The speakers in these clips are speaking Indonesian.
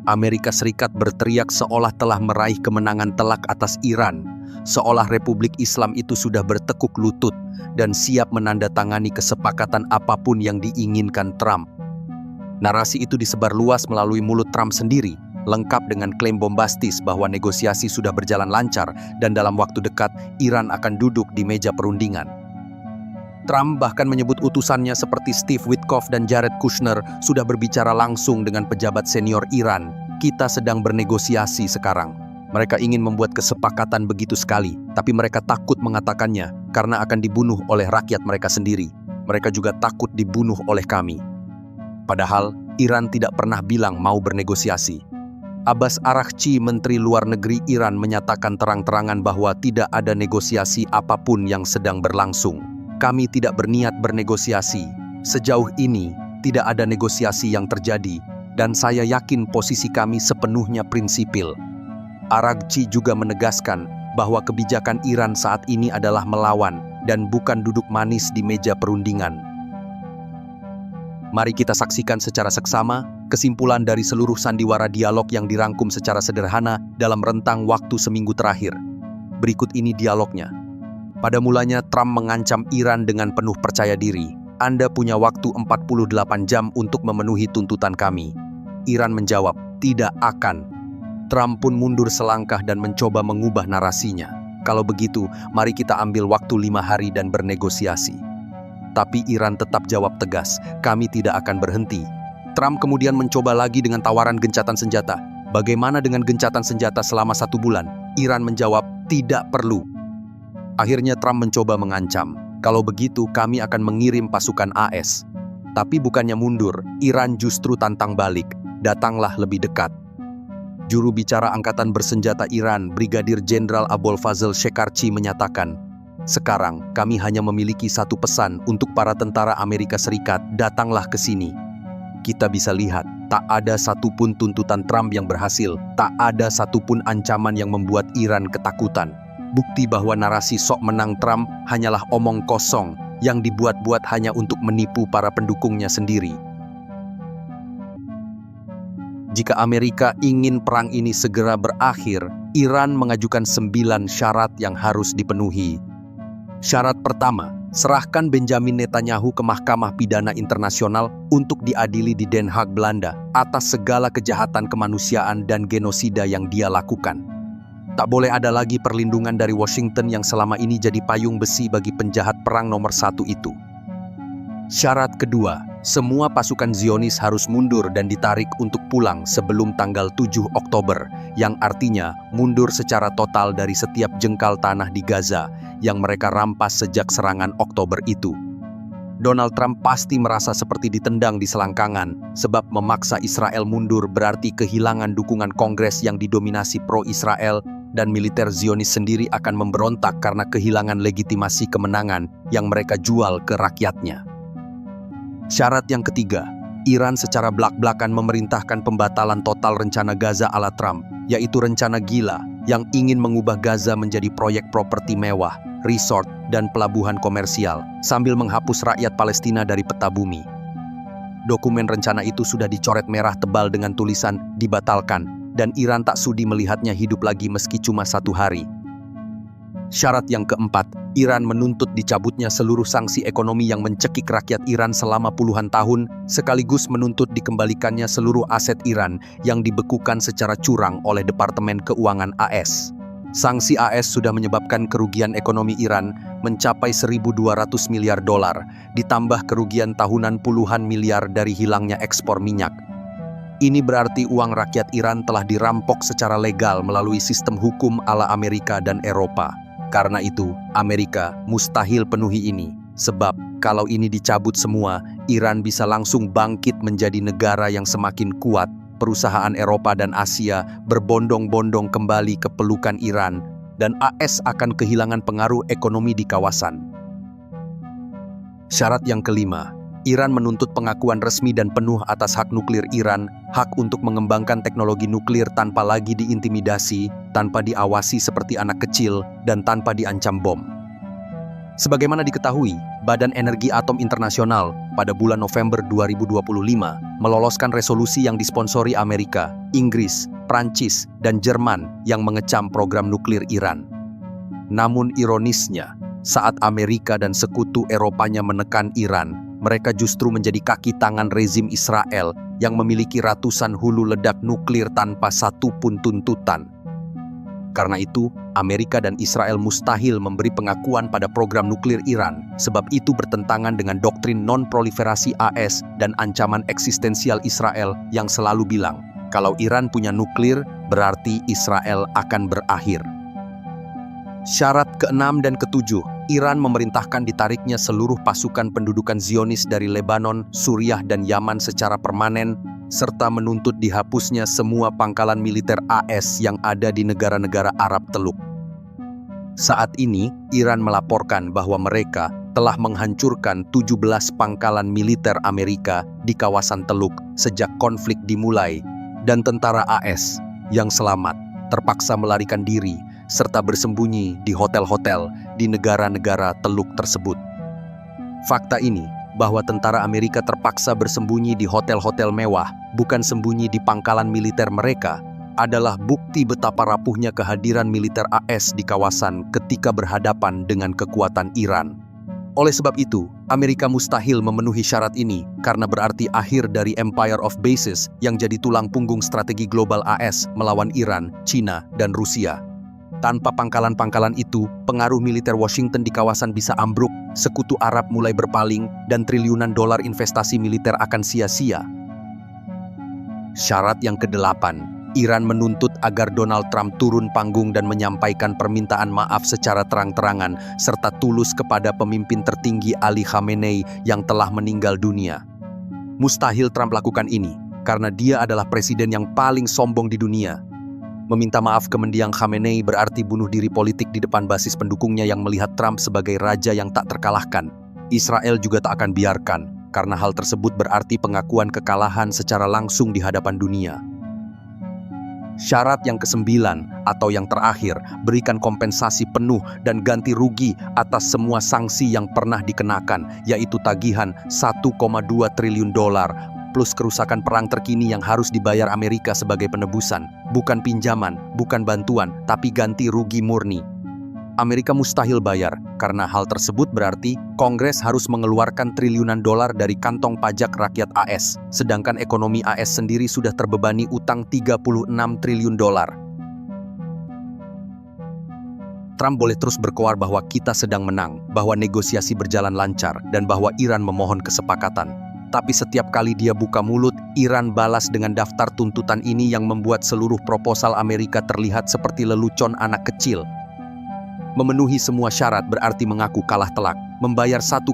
Amerika Serikat berteriak seolah telah meraih kemenangan telak atas Iran, seolah Republik Islam itu sudah bertekuk lutut dan siap menandatangani kesepakatan apapun yang diinginkan Trump. Narasi itu disebar luas melalui mulut Trump sendiri, lengkap dengan klaim bombastis bahwa negosiasi sudah berjalan lancar dan dalam waktu dekat Iran akan duduk di meja perundingan. Trump bahkan menyebut utusannya seperti Steve Witkoff dan Jared Kushner sudah berbicara langsung dengan pejabat senior Iran. Kita sedang bernegosiasi sekarang. Mereka ingin membuat kesepakatan begitu sekali, tapi mereka takut mengatakannya karena akan dibunuh oleh rakyat mereka sendiri. Mereka juga takut dibunuh oleh kami. Padahal Iran tidak pernah bilang mau bernegosiasi. Abbas Araghchi, Menteri Luar Negeri Iran, menyatakan terang-terangan bahwa tidak ada negosiasi apapun yang sedang berlangsung. Kami tidak berniat bernegosiasi. Sejauh ini, tidak ada negosiasi yang terjadi, dan saya yakin posisi kami sepenuhnya prinsipil. Araghchi juga menegaskan bahwa kebijakan Iran saat ini adalah melawan dan bukan duduk manis di meja perundingan. Mari kita saksikan secara seksama kesimpulan dari seluruh sandiwara dialog yang dirangkum secara sederhana dalam rentang waktu seminggu terakhir. Berikut ini dialognya. Pada mulanya, Trump mengancam Iran dengan penuh percaya diri. Anda punya waktu 48 jam untuk memenuhi tuntutan kami. Iran menjawab, tidak akan. Trump pun mundur selangkah dan mencoba mengubah narasinya. Kalau begitu, mari kita ambil waktu 5 hari dan bernegosiasi. Tapi Iran tetap jawab tegas, kami tidak akan berhenti. Trump kemudian mencoba lagi dengan tawaran gencatan senjata. Bagaimana dengan gencatan senjata selama 1 bulan? Iran menjawab, tidak perlu. Akhirnya Trump mencoba mengancam, kalau begitu kami akan mengirim pasukan AS. Tapi bukannya mundur, Iran justru tantang balik, datanglah lebih dekat. Juru bicara Angkatan Bersenjata Iran, Brigadir Jenderal Abolfazl Shekarchi menyatakan, sekarang kami hanya memiliki satu pesan untuk para tentara Amerika Serikat, datanglah ke sini. Kita bisa lihat, tak ada satupun tuntutan Trump yang berhasil, tak ada satupun ancaman yang membuat Iran ketakutan. Bukti bahwa narasi sok menang Trump hanyalah omong kosong yang dibuat-buat hanya untuk menipu para pendukungnya sendiri. Jika Amerika ingin perang ini segera berakhir, Iran mengajukan 9 syarat yang harus dipenuhi. Syarat pertama, serahkan Benjamin Netanyahu ke Mahkamah Pidana Internasional untuk diadili di Den Haag, Belanda, atas segala kejahatan kemanusiaan dan genosida yang dia lakukan. Tak boleh ada lagi perlindungan dari Washington yang selama ini jadi payung besi bagi penjahat perang nomor 1 itu. Syarat kedua, semua pasukan Zionis harus mundur dan ditarik untuk pulang sebelum tanggal 7 Oktober, yang artinya mundur secara total dari setiap jengkal tanah di Gaza yang mereka rampas sejak serangan Oktober itu. Donald Trump pasti merasa seperti ditendang di selangkangan, sebab memaksa Israel mundur berarti kehilangan dukungan Kongres yang didominasi pro-Israel, dan militer Zionis sendiri akan memberontak karena kehilangan legitimasi kemenangan yang mereka jual ke rakyatnya. Syarat yang ketiga, Iran secara blak-blakan memerintahkan pembatalan total rencana Gaza ala Trump, yaitu rencana gila yang ingin mengubah Gaza menjadi proyek properti mewah, resort, dan pelabuhan komersial, sambil menghapus rakyat Palestina dari peta bumi. Dokumen rencana itu sudah dicoret merah tebal dengan tulisan dibatalkan, dan Iran tak sudi melihatnya hidup lagi meski cuma 1 hari. Syarat yang keempat, Iran menuntut dicabutnya seluruh sanksi ekonomi yang mencekik rakyat Iran selama puluhan tahun, sekaligus menuntut dikembalikannya seluruh aset Iran yang dibekukan secara curang oleh Departemen Keuangan AS. Sanksi AS sudah menyebabkan kerugian ekonomi Iran mencapai 1.200 miliar dolar, ditambah kerugian tahunan puluhan miliar dari hilangnya ekspor minyak. Ini berarti uang rakyat Iran telah dirampok secara legal melalui sistem hukum ala Amerika dan Eropa. Karena itu, Amerika mustahil penuhi ini. Sebab, kalau ini dicabut semua, Iran bisa langsung bangkit menjadi negara yang semakin kuat. Perusahaan Eropa dan Asia berbondong-bondong kembali ke pelukan Iran, dan AS akan kehilangan pengaruh ekonomi di kawasan. Syarat yang kelima, Iran menuntut pengakuan resmi dan penuh atas hak nuklir Iran, hak untuk mengembangkan teknologi nuklir tanpa lagi diintimidasi, tanpa diawasi seperti anak kecil, dan tanpa diancam bom. Sebagaimana diketahui, Badan Energi Atom Internasional pada bulan November 2025 meloloskan resolusi yang disponsori Amerika, Inggris, Prancis, dan Jerman yang mengecam program nuklir Iran. Namun ironisnya, saat Amerika dan sekutu Eropanya menekan Iran, mereka justru menjadi kaki tangan rezim Israel yang memiliki ratusan hulu ledak nuklir tanpa satu pun tuntutan. Karena itu, Amerika dan Israel mustahil memberi pengakuan pada program nuklir Iran, sebab itu bertentangan dengan doktrin non-proliferasi AS dan ancaman eksistensial Israel yang selalu bilang, kalau Iran punya nuklir, berarti Israel akan berakhir. Syarat ke-6 dan ke-7, Iran memerintahkan ditariknya seluruh pasukan pendudukan Zionis dari Lebanon, Suriah, dan Yaman secara permanen, serta menuntut dihapusnya semua pangkalan militer AS yang ada di negara-negara Arab Teluk. Saat ini, Iran melaporkan bahwa mereka telah menghancurkan 17 pangkalan militer Amerika di kawasan Teluk sejak konflik dimulai, dan tentara AS yang selamat terpaksa melarikan diri serta bersembunyi di hotel-hotel di negara-negara Teluk tersebut. Fakta ini, bahwa tentara Amerika terpaksa bersembunyi di hotel-hotel mewah, bukan sembunyi di pangkalan militer mereka, adalah bukti betapa rapuhnya kehadiran militer AS di kawasan ketika berhadapan dengan kekuatan Iran. Oleh sebab itu, Amerika mustahil memenuhi syarat ini karena berarti akhir dari Empire of Bases yang jadi tulang punggung strategi global AS melawan Iran, China, dan Rusia. Tanpa pangkalan-pangkalan itu, pengaruh militer Washington di kawasan bisa ambruk, sekutu Arab mulai berpaling, dan triliunan dolar investasi militer akan sia-sia. Syarat yang ke-8, Iran menuntut agar Donald Trump turun panggung dan menyampaikan permintaan maaf secara terang-terangan, serta tulus kepada pemimpin tertinggi Ali Khamenei yang telah meninggal dunia. Mustahil Trump lakukan ini, karena dia adalah presiden yang paling sombong di dunia. Meminta maaf ke mendiang Khamenei berarti bunuh diri politik di depan basis pendukungnya yang melihat Trump sebagai raja yang tak terkalahkan. Israel juga tak akan biarkan, karena hal tersebut berarti pengakuan kekalahan secara langsung di hadapan dunia. Syarat yang ke-9 atau yang terakhir, berikan kompensasi penuh dan ganti rugi atas semua sanksi yang pernah dikenakan, yaitu tagihan 1,2 triliun dolar, plus kerusakan perang terkini yang harus dibayar Amerika sebagai penebusan, bukan pinjaman, bukan bantuan, tapi ganti rugi murni. Amerika mustahil bayar, karena hal tersebut berarti Kongres harus mengeluarkan triliunan dolar dari kantong pajak rakyat AS, sedangkan ekonomi AS sendiri sudah terbebani utang 36 triliun dolar. Trump boleh terus berkoar bahwa kita sedang menang, bahwa negosiasi berjalan lancar, dan bahwa Iran memohon kesepakatan. Tapi setiap kali dia buka mulut, Iran balas dengan daftar tuntutan ini yang membuat seluruh proposal Amerika terlihat seperti lelucon anak kecil. Memenuhi semua syarat berarti mengaku kalah telak, membayar 1,2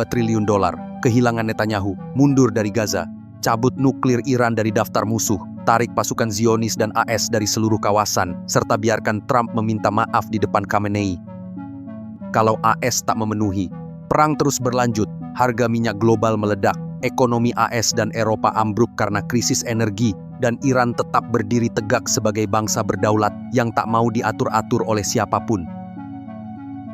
triliun dolar, kehilangan Netanyahu, mundur dari Gaza, cabut nuklir Iran dari daftar musuh, tarik pasukan Zionis dan AS dari seluruh kawasan, serta biarkan Trump meminta maaf di depan Khamenei. Kalau AS tak memenuhi, perang terus berlanjut, harga minyak global meledak, ekonomi AS dan Eropa ambruk karena krisis energi, dan Iran tetap berdiri tegak sebagai bangsa berdaulat yang tak mau diatur-atur oleh siapapun.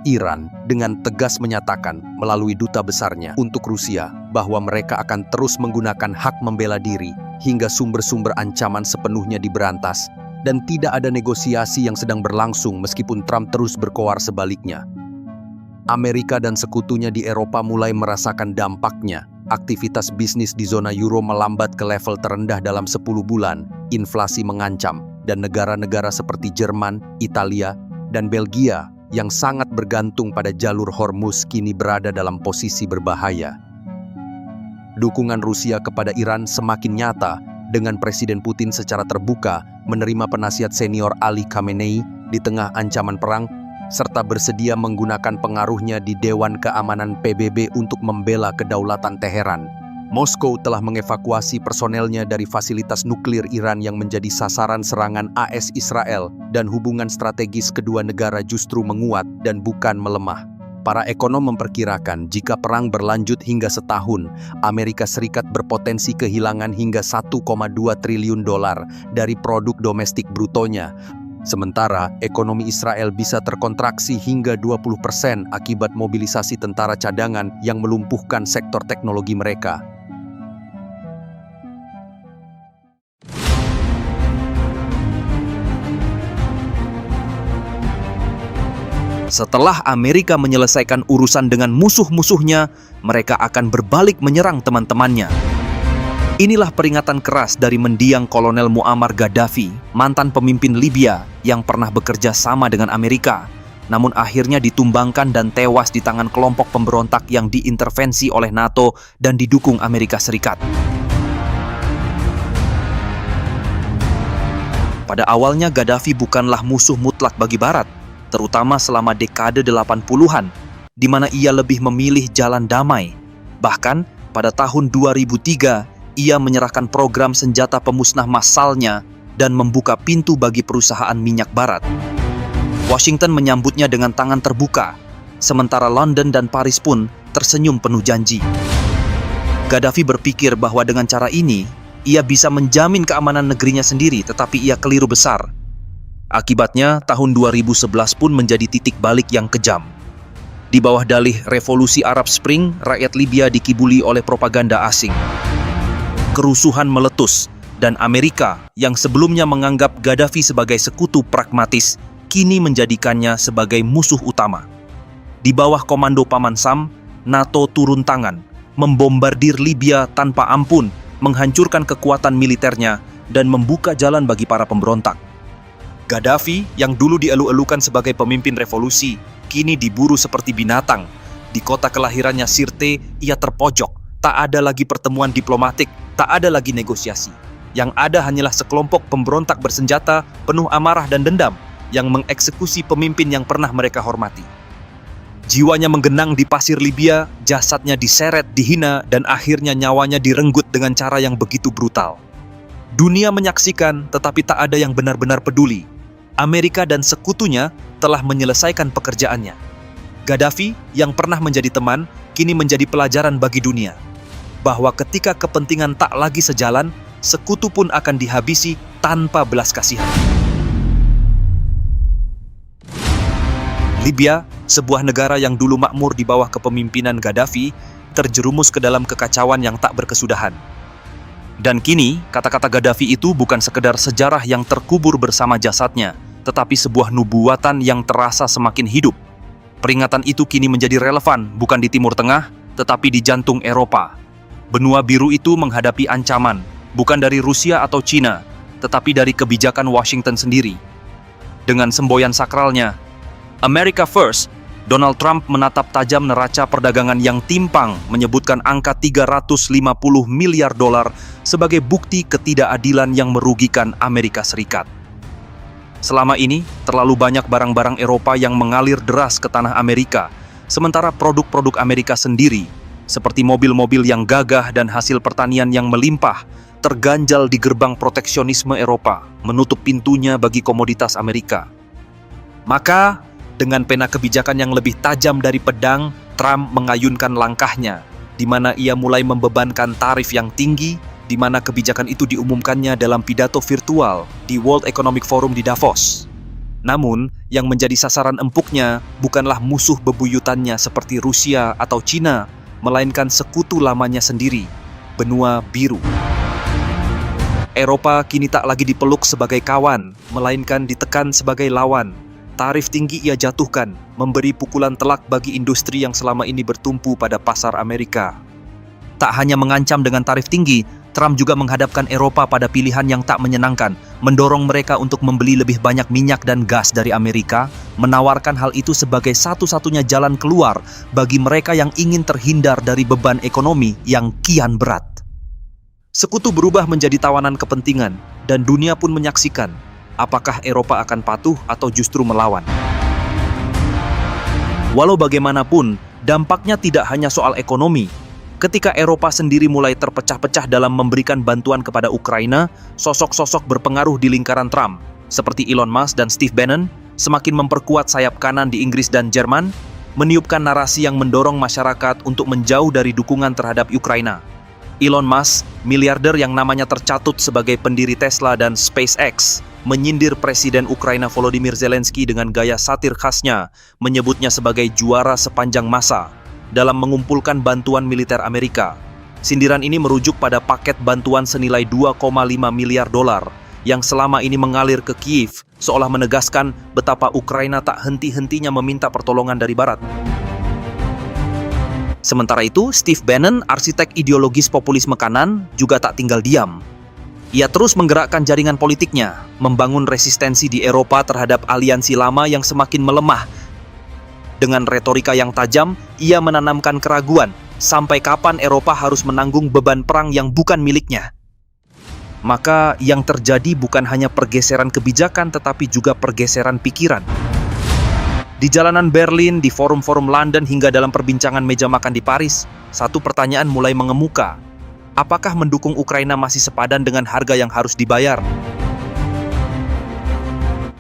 Iran dengan tegas menyatakan melalui duta besarnya untuk Rusia bahwa mereka akan terus menggunakan hak membela diri hingga sumber-sumber ancaman sepenuhnya diberantas, dan tidak ada negosiasi yang sedang berlangsung meskipun Trump terus berkoar sebaliknya. Amerika dan sekutunya di Eropa mulai merasakan dampaknya. Aktivitas bisnis di zona euro melambat ke level terendah dalam 10 bulan, inflasi mengancam, dan negara-negara seperti Jerman, Italia, dan Belgia yang sangat bergantung pada jalur Hormuz kini berada dalam posisi berbahaya. Dukungan Rusia kepada Iran semakin nyata dengan Presiden Putin secara terbuka menerima penasihat senior Ali Khamenei di tengah ancaman perang, serta bersedia menggunakan pengaruhnya di Dewan Keamanan PBB untuk membela kedaulatan Teheran. Moskow telah mengevakuasi personelnya dari fasilitas nuklir Iran yang menjadi sasaran serangan AS Israel, dan hubungan strategis kedua negara justru menguat dan bukan melemah. Para ekonom memperkirakan jika perang berlanjut hingga setahun, Amerika Serikat berpotensi kehilangan hingga 1,2 triliun dolar dari produk domestik brutonya, Sementara ekonomi Israel bisa terkontraksi hingga 20% akibat mobilisasi tentara cadangan yang melumpuhkan sektor teknologi mereka. Setelah Amerika menyelesaikan urusan dengan musuh-musuhnya, mereka akan berbalik menyerang teman-temannya. Inilah peringatan keras dari mendiang Kolonel Muammar Gaddafi, mantan pemimpin Libya yang pernah bekerja sama dengan Amerika, namun akhirnya ditumbangkan dan tewas di tangan kelompok pemberontak yang diintervensi oleh NATO dan didukung Amerika Serikat. Pada awalnya Gaddafi bukanlah musuh mutlak bagi Barat, terutama selama dekade 80-an, di mana ia lebih memilih jalan damai. Bahkan pada tahun 2003, ia menyerahkan program senjata pemusnah massalnya dan membuka pintu bagi perusahaan minyak Barat. Washington menyambutnya dengan tangan terbuka, sementara London dan Paris pun tersenyum penuh janji. Gaddafi berpikir bahwa dengan cara ini, ia bisa menjamin keamanan negerinya sendiri, tetapi ia keliru besar. Akibatnya, tahun 2011 pun menjadi titik balik yang kejam. Di bawah dalih Revolusi Arab Spring, rakyat Libya dikibuli oleh propaganda asing. Kerusuhan meletus, dan Amerika yang sebelumnya menganggap Gaddafi sebagai sekutu pragmatis, kini menjadikannya sebagai musuh utama. Di bawah komando Paman Sam, NATO turun tangan, membombardir Libya tanpa ampun, menghancurkan kekuatan militernya, dan membuka jalan bagi para pemberontak. Gaddafi yang dulu dielu-elukan sebagai pemimpin revolusi, kini diburu seperti binatang. Di kota kelahirannya Sirte, ia terpojok. Tak ada lagi pertemuan diplomatik, tak ada lagi negosiasi. Yang ada hanyalah sekelompok pemberontak bersenjata, penuh amarah dan dendam, yang mengeksekusi pemimpin yang pernah mereka hormati. Jiwanya menggenang di pasir Libya, jasadnya diseret, dihina, dan akhirnya nyawanya direnggut dengan cara yang begitu brutal. Dunia menyaksikan, tetapi tak ada yang benar-benar peduli. Amerika dan sekutunya telah menyelesaikan pekerjaannya. Gaddafi yang pernah menjadi teman, kini menjadi pelajaran bagi dunia. Bahwa ketika kepentingan tak lagi sejalan, sekutu pun akan dihabisi tanpa belas kasihan. Libya, sebuah negara yang dulu makmur di bawah kepemimpinan Gaddafi, terjerumus ke dalam kekacauan yang tak berkesudahan. Dan kini, kata-kata Gaddafi itu bukan sekedar sejarah yang terkubur bersama jasadnya, tetapi sebuah nubuatan yang terasa semakin hidup. Peringatan itu kini menjadi relevan bukan di Timur Tengah, tetapi di jantung Eropa. Benua biru itu menghadapi ancaman, bukan dari Rusia atau Cina, tetapi dari kebijakan Washington sendiri. Dengan semboyan sakralnya, America First, Donald Trump menatap tajam neraca perdagangan yang timpang, menyebutkan angka 350 miliar dolar sebagai bukti ketidakadilan yang merugikan Amerika Serikat. Selama ini, terlalu banyak barang-barang Eropa yang mengalir deras ke tanah Amerika, sementara produk-produk Amerika sendiri, seperti mobil-mobil yang gagah dan hasil pertanian yang melimpah, terganjal di gerbang proteksionisme Eropa, menutup pintunya bagi komoditas Amerika. Maka, dengan pena kebijakan yang lebih tajam dari pedang, Trump mengayunkan langkahnya, di mana ia mulai membebankan tarif yang tinggi, di mana kebijakan itu diumumkannya dalam pidato virtual di World Economic Forum di Davos. Namun, yang menjadi sasaran empuknya bukanlah musuh bebuyutannya seperti Rusia atau Cina, melainkan sekutu lamanya sendiri, benua biru. Eropa kini tak lagi dipeluk sebagai kawan, melainkan ditekan sebagai lawan. Tarif tinggi ia jatuhkan, memberi pukulan telak bagi industri yang selama ini bertumpu pada pasar Amerika. Tak hanya mengancam dengan tarif tinggi, Trump juga menghadapkan Eropa pada pilihan yang tak menyenangkan, mendorong mereka untuk membeli lebih banyak minyak dan gas dari Amerika, menawarkan hal itu sebagai satu-satunya jalan keluar bagi mereka yang ingin terhindar dari beban ekonomi yang kian berat. Sekutu berubah menjadi tawanan kepentingan, dan dunia pun menyaksikan apakah Eropa akan patuh atau justru melawan. Walau bagaimanapun, dampaknya tidak hanya soal ekonomi. Ketika Eropa sendiri mulai terpecah-pecah dalam memberikan bantuan kepada Ukraina, sosok-sosok berpengaruh di lingkaran Trump, seperti Elon Musk dan Steve Bannon, semakin memperkuat sayap kanan di Inggris dan Jerman, meniupkan narasi yang mendorong masyarakat untuk menjauh dari dukungan terhadap Ukraina. Elon Musk, miliarder yang namanya tercatut sebagai pendiri Tesla dan SpaceX, menyindir Presiden Ukraina Volodymyr Zelensky dengan gaya satir khasnya, menyebutnya sebagai juara sepanjang masa dalam mengumpulkan bantuan militer Amerika. Sindiran ini merujuk pada paket bantuan senilai 2,5 miliar dolar yang selama ini mengalir ke Kiev, seolah menegaskan betapa Ukraina tak henti-hentinya meminta pertolongan dari Barat. Sementara itu, Steve Bannon, arsitek ideologis populisme kanan, juga tak tinggal diam. Ia terus menggerakkan jaringan politiknya, membangun resistensi di Eropa terhadap aliansi lama yang semakin melemah. Dengan retorika yang tajam, ia menanamkan keraguan, sampai kapan Eropa harus menanggung beban perang yang bukan miliknya. Maka yang terjadi bukan hanya pergeseran kebijakan, tetapi juga pergeseran pikiran. Di jalanan Berlin, di forum-forum London, hingga dalam perbincangan meja makan di Paris, satu pertanyaan mulai mengemuka. Apakah mendukung Ukraina masih sepadan dengan harga yang harus dibayar?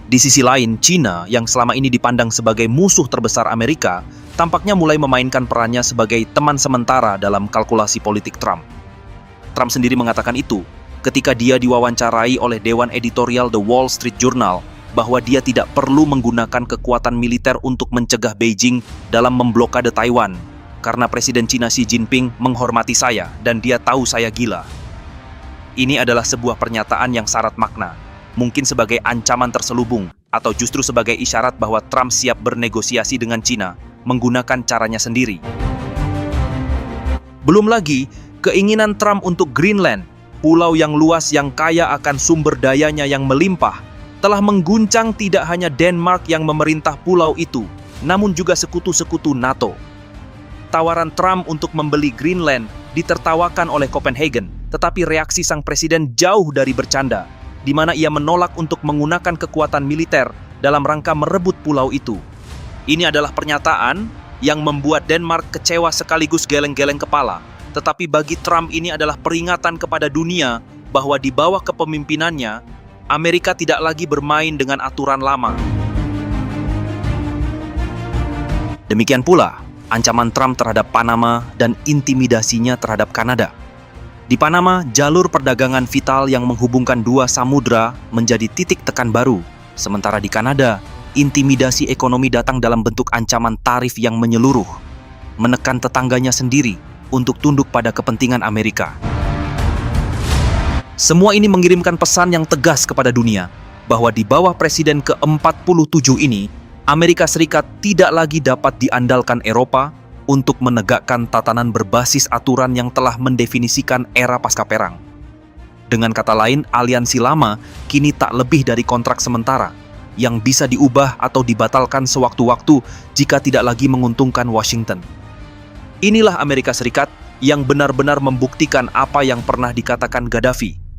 Di sisi lain, China, yang selama ini dipandang sebagai musuh terbesar Amerika, tampaknya mulai memainkan perannya sebagai teman sementara dalam kalkulasi politik Trump. Trump sendiri mengatakan itu ketika dia diwawancarai oleh dewan editorial The Wall Street Journal bahwa dia tidak perlu menggunakan kekuatan militer untuk mencegah Beijing dalam memblokade Taiwan karena Presiden China Xi Jinping menghormati saya dan dia tahu saya gila. Ini adalah sebuah pernyataan yang syarat makna, mungkin sebagai ancaman terselubung atau justru sebagai isyarat bahwa Trump siap bernegosiasi dengan China menggunakan caranya sendiri. Belum lagi keinginan Trump untuk Greenland, pulau yang luas yang kaya akan sumber dayanya yang melimpah, telah mengguncang tidak hanya Denmark yang memerintah pulau itu, namun juga sekutu-sekutu NATO. Tawaran Trump untuk membeli Greenland ditertawakan oleh Copenhagen, tetapi reaksi sang presiden jauh dari bercanda, di mana ia menolak untuk menggunakan kekuatan militer dalam rangka merebut pulau itu. Ini adalah pernyataan yang membuat Denmark kecewa sekaligus geleng-geleng kepala, tetapi bagi Trump ini adalah peringatan kepada dunia bahwa di bawah kepemimpinannya, Amerika tidak lagi bermain dengan aturan lama. Demikian pula ancaman Trump terhadap Panama dan intimidasinya terhadap Kanada. Di Panama, jalur perdagangan vital yang menghubungkan dua samudra menjadi titik tekan baru. Sementara di Kanada, intimidasi ekonomi datang dalam bentuk ancaman tarif yang menyeluruh, menekan tetangganya sendiri untuk tunduk pada kepentingan Amerika. Semua ini mengirimkan pesan yang tegas kepada dunia bahwa di bawah presiden ke-47 ini, Amerika Serikat tidak lagi dapat diandalkan Eropa untuk menegakkan tatanan berbasis aturan yang telah mendefinisikan era pasca perang. Dengan kata lain, aliansi lama kini tak lebih dari kontrak sementara yang bisa diubah atau dibatalkan sewaktu-waktu jika tidak lagi menguntungkan Washington. Inilah Amerika Serikat yang benar-benar membuktikan apa yang pernah dikatakan Gaddafi,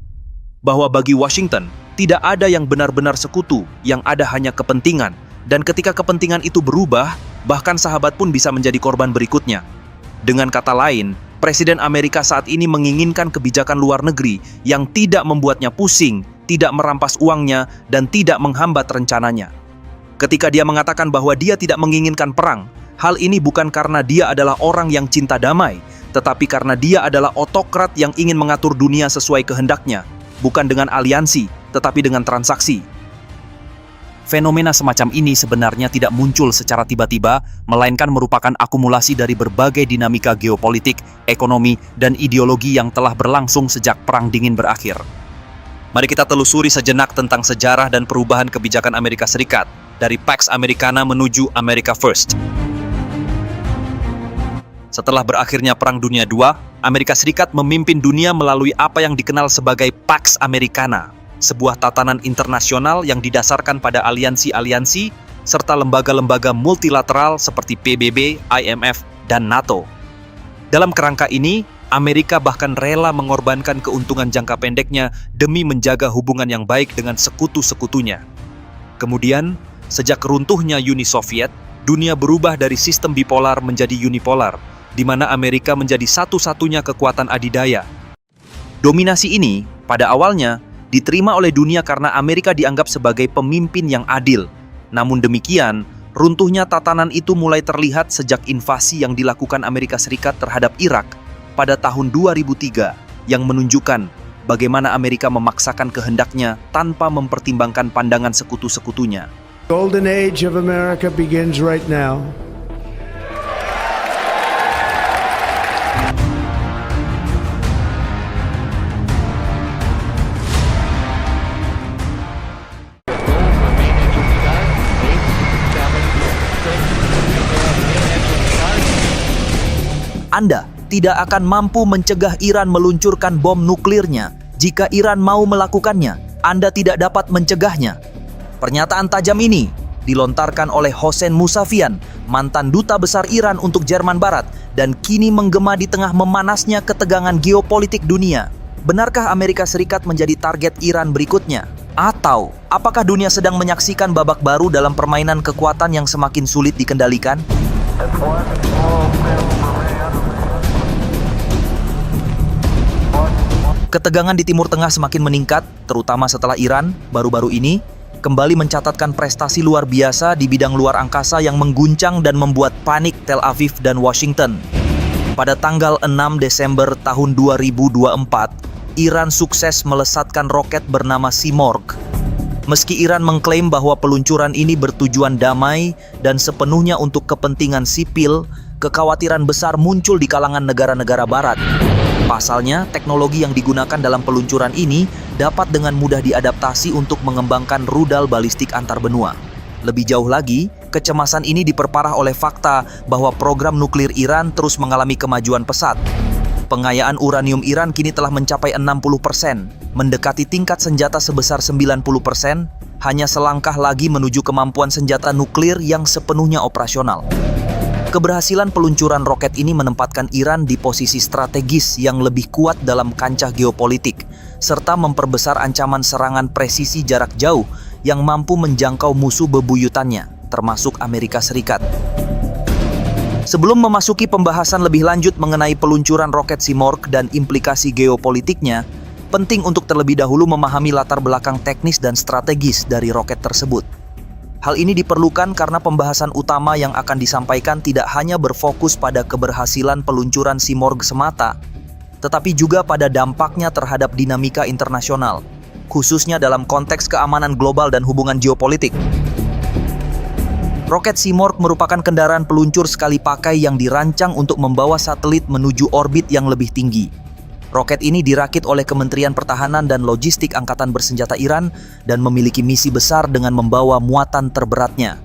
bahwa bagi Washington tidak ada yang benar-benar sekutu, yang ada hanya kepentingan, dan ketika kepentingan itu berubah, bahkan sahabat pun bisa menjadi korban berikutnya. Dengan kata lain, Presiden Amerika saat ini menginginkan kebijakan luar negeri yang tidak membuatnya pusing, tidak merampas uangnya, dan tidak menghambat rencananya. Ketika dia mengatakan bahwa dia tidak menginginkan perang, hal ini bukan karena dia adalah orang yang cinta damai, tetapi karena dia adalah otokrat yang ingin mengatur dunia sesuai kehendaknya, bukan dengan aliansi, tetapi dengan transaksi. Fenomena semacam ini sebenarnya tidak muncul secara tiba-tiba, melainkan merupakan akumulasi dari berbagai dinamika geopolitik, ekonomi, dan ideologi yang telah berlangsung sejak Perang Dingin berakhir. Mari kita telusuri sejenak tentang sejarah dan perubahan kebijakan Amerika Serikat, dari Pax Americana menuju America First. Setelah berakhirnya Perang Dunia II, Amerika Serikat memimpin dunia melalui apa yang dikenal sebagai Pax Americana, sebuah tatanan internasional yang didasarkan pada aliansi-aliansi serta lembaga-lembaga multilateral seperti PBB, IMF, dan NATO. Dalam kerangka ini, Amerika bahkan rela mengorbankan keuntungan jangka pendeknya demi menjaga hubungan yang baik dengan sekutu-sekutunya. Kemudian, sejak runtuhnya Uni Soviet, dunia berubah dari sistem bipolar menjadi unipolar, di mana Amerika menjadi satu-satunya kekuatan adidaya. Dominasi ini, pada awalnya, diterima oleh dunia karena Amerika dianggap sebagai pemimpin yang adil. Namun demikian, runtuhnya tatanan itu mulai terlihat sejak invasi yang dilakukan Amerika Serikat terhadap Irak pada tahun 2003 yang menunjukkan bagaimana Amerika memaksakan kehendaknya tanpa mempertimbangkan pandangan sekutu-sekutunya. Golden age of America begins right now. Anda tidak akan mampu mencegah Iran meluncurkan bom nuklirnya. Jika Iran mau melakukannya, Anda tidak dapat mencegahnya. Pernyataan tajam ini dilontarkan oleh Hossein Mousavian, mantan duta besar Iran untuk Jerman Barat, dan kini menggema di tengah memanasnya ketegangan geopolitik dunia. Benarkah Amerika Serikat menjadi target Iran berikutnya? Atau apakah dunia sedang menyaksikan babak baru dalam permainan kekuatan yang semakin sulit dikendalikan? Ketegangan di Timur Tengah semakin meningkat, terutama setelah Iran baru-baru ini kembali mencatatkan prestasi luar biasa di bidang luar angkasa yang mengguncang dan membuat panik Tel Aviv dan Washington. Pada tanggal 6 Desember tahun 2024, Iran sukses melesatkan roket bernama Simorgh. Meski Iran mengklaim bahwa peluncuran ini bertujuan damai dan sepenuhnya untuk kepentingan sipil, kekhawatiran besar muncul di kalangan negara-negara Barat. Pasalnya, teknologi yang digunakan dalam peluncuran ini dapat dengan mudah diadaptasi untuk mengembangkan rudal balistik antar benua. Lebih jauh lagi, kecemasan ini diperparah oleh fakta bahwa program nuklir Iran terus mengalami kemajuan pesat. Pengayaan uranium Iran kini telah mencapai 60%, mendekati tingkat senjata sebesar 90%, hanya selangkah lagi menuju kemampuan senjata nuklir yang sepenuhnya operasional. Keberhasilan peluncuran roket ini menempatkan Iran di posisi strategis yang lebih kuat dalam kancah geopolitik, serta memperbesar ancaman serangan presisi jarak jauh yang mampu menjangkau musuh bebuyutannya, termasuk Amerika Serikat. Sebelum memasuki pembahasan lebih lanjut mengenai peluncuran roket Simorgh dan implikasi geopolitiknya, penting untuk terlebih dahulu memahami latar belakang teknis dan strategis dari roket tersebut. Hal ini diperlukan karena pembahasan utama yang akan disampaikan tidak hanya berfokus pada keberhasilan peluncuran Simorgh semata, tetapi juga pada dampaknya terhadap dinamika internasional, khususnya dalam konteks keamanan global dan hubungan geopolitik. Roket Simorgh merupakan kendaraan peluncur sekali pakai yang dirancang untuk membawa satelit menuju orbit yang lebih tinggi. Roket ini dirakit oleh Kementerian Pertahanan dan Logistik Angkatan Bersenjata Iran dan memiliki misi besar dengan membawa muatan terberatnya.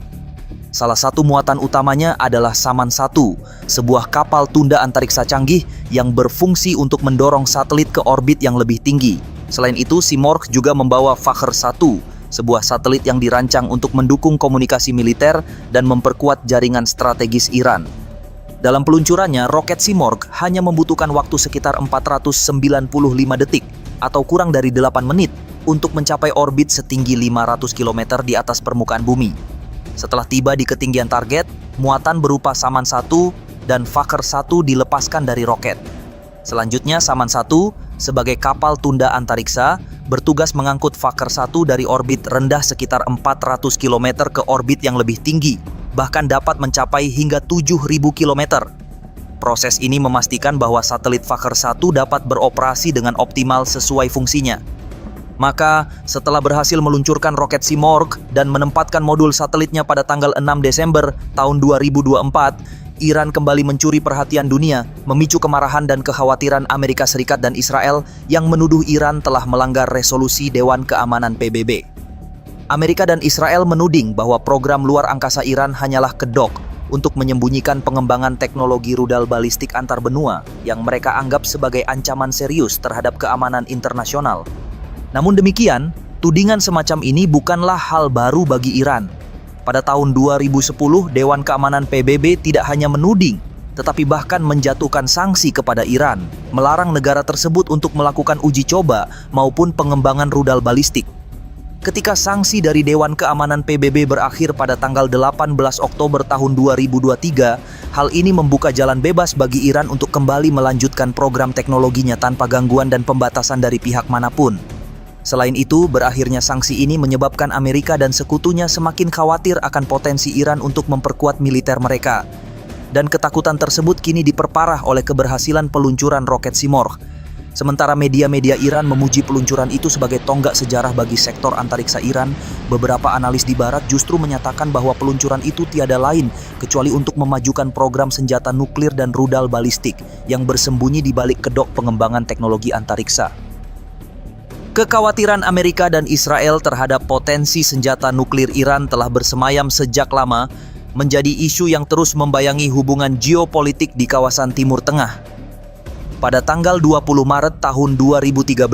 Salah satu muatan utamanya adalah Saman-1, sebuah kapal tunda antariksa canggih yang berfungsi untuk mendorong satelit ke orbit yang lebih tinggi. Selain itu, Simorgh juga membawa Fakhr-1, sebuah satelit yang dirancang untuk mendukung komunikasi militer dan memperkuat jaringan strategis Iran. Dalam peluncurannya, roket Simorgh hanya membutuhkan waktu sekitar 495 detik atau kurang dari 8 menit untuk mencapai orbit setinggi 500 km di atas permukaan bumi. Setelah tiba di ketinggian target, muatan berupa Saman-1 dan Fakhr-1 dilepaskan dari roket. Selanjutnya, Saman-1 sebagai kapal tunda antariksa bertugas mengangkut Fakhr-1 dari orbit rendah sekitar 400 km ke orbit yang lebih tinggi, bahkan dapat mencapai hingga 7.000 km. Proses ini memastikan bahwa satelit Fakhr-1 dapat beroperasi dengan optimal sesuai fungsinya. Maka, setelah berhasil meluncurkan roket Simorgh dan menempatkan modul satelitnya pada tanggal 6 Desember tahun 2024, Iran kembali mencuri perhatian dunia, memicu kemarahan dan kekhawatiran Amerika Serikat dan Israel yang menuduh Iran telah melanggar resolusi Dewan Keamanan PBB. Amerika dan Israel menuding bahwa program luar angkasa Iran hanyalah kedok untuk menyembunyikan pengembangan teknologi rudal balistik antar benua yang mereka anggap sebagai ancaman serius terhadap keamanan internasional. Namun demikian, tudingan semacam ini bukanlah hal baru bagi Iran. Pada tahun 2010, Dewan Keamanan PBB tidak hanya menuding, tetapi bahkan menjatuhkan sanksi kepada Iran, melarang negara tersebut untuk melakukan uji coba maupun pengembangan rudal balistik. Ketika sanksi dari Dewan Keamanan PBB berakhir pada tanggal 18 Oktober tahun 2023, hal ini membuka jalan bebas bagi Iran untuk kembali melanjutkan program teknologinya tanpa gangguan dan pembatasan dari pihak manapun. Selain itu, berakhirnya sanksi ini menyebabkan Amerika dan sekutunya semakin khawatir akan potensi Iran untuk memperkuat militer mereka. dan ketakutan tersebut kini diperparah oleh keberhasilan peluncuran roket Simorgh. Sementara media-media Iran memuji peluncuran itu sebagai tonggak sejarah bagi sektor antariksa Iran, beberapa analis di Barat justru menyatakan bahwa peluncuran itu tiada lain kecuali untuk memajukan program senjata nuklir dan rudal balistik yang bersembunyi di balik kedok pengembangan teknologi antariksa. Kekhawatiran Amerika dan Israel terhadap potensi senjata nuklir Iran telah bersemayam sejak lama, menjadi isu yang terus membayangi hubungan geopolitik di kawasan Timur Tengah. Pada tanggal 20 Maret tahun 2013,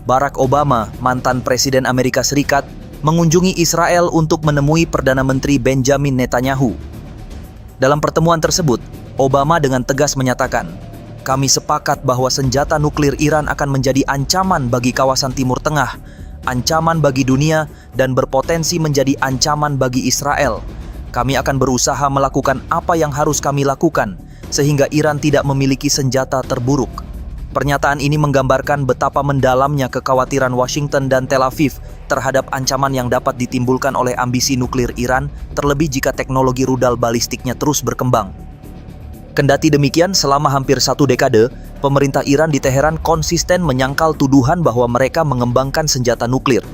Barack Obama, mantan Presiden Amerika Serikat, mengunjungi Israel untuk menemui Perdana Menteri Benjamin Netanyahu. Dalam pertemuan tersebut, Obama dengan tegas menyatakan, "Kami sepakat bahwa senjata nuklir Iran akan menjadi ancaman bagi kawasan Timur Tengah, ancaman bagi dunia, dan berpotensi menjadi ancaman bagi Israel. Kami akan berusaha melakukan apa yang harus kami lakukan, sehingga Iran tidak memiliki senjata terburuk." Pernyataan ini menggambarkan betapa mendalamnya kekhawatiran Washington dan Tel Aviv terhadap ancaman yang dapat ditimbulkan oleh ambisi nuklir Iran, terlebih jika teknologi rudal balistiknya terus berkembang. Kendati demikian, selama hampir 1 dekade, pemerintah Iran di Teheran konsisten menyangkal tuduhan bahwa mereka mengembangkan senjata nuklir.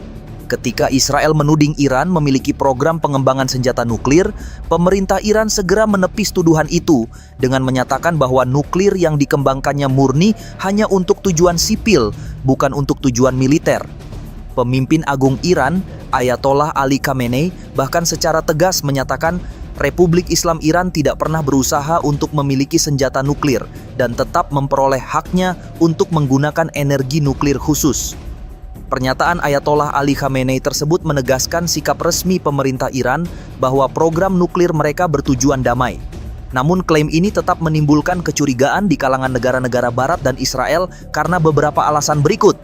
Ketika Israel menuding Iran memiliki program pengembangan senjata nuklir, pemerintah Iran segera menepis tuduhan itu dengan menyatakan bahwa nuklir yang dikembangkannya murni hanya untuk tujuan sipil, bukan untuk tujuan militer. Pemimpin agung Iran, Ayatollah Ali Khamenei, bahkan secara tegas menyatakan Republik Islam Iran tidak pernah berusaha untuk memiliki senjata nuklir dan tetap memperoleh haknya untuk menggunakan energi nuklir khusus. Pernyataan Ayatollah Ali Khamenei tersebut menegaskan sikap resmi pemerintah Iran bahwa program nuklir mereka bertujuan damai. Namun klaim ini tetap menimbulkan kecurigaan di kalangan negara-negara Barat dan Israel karena beberapa alasan berikut.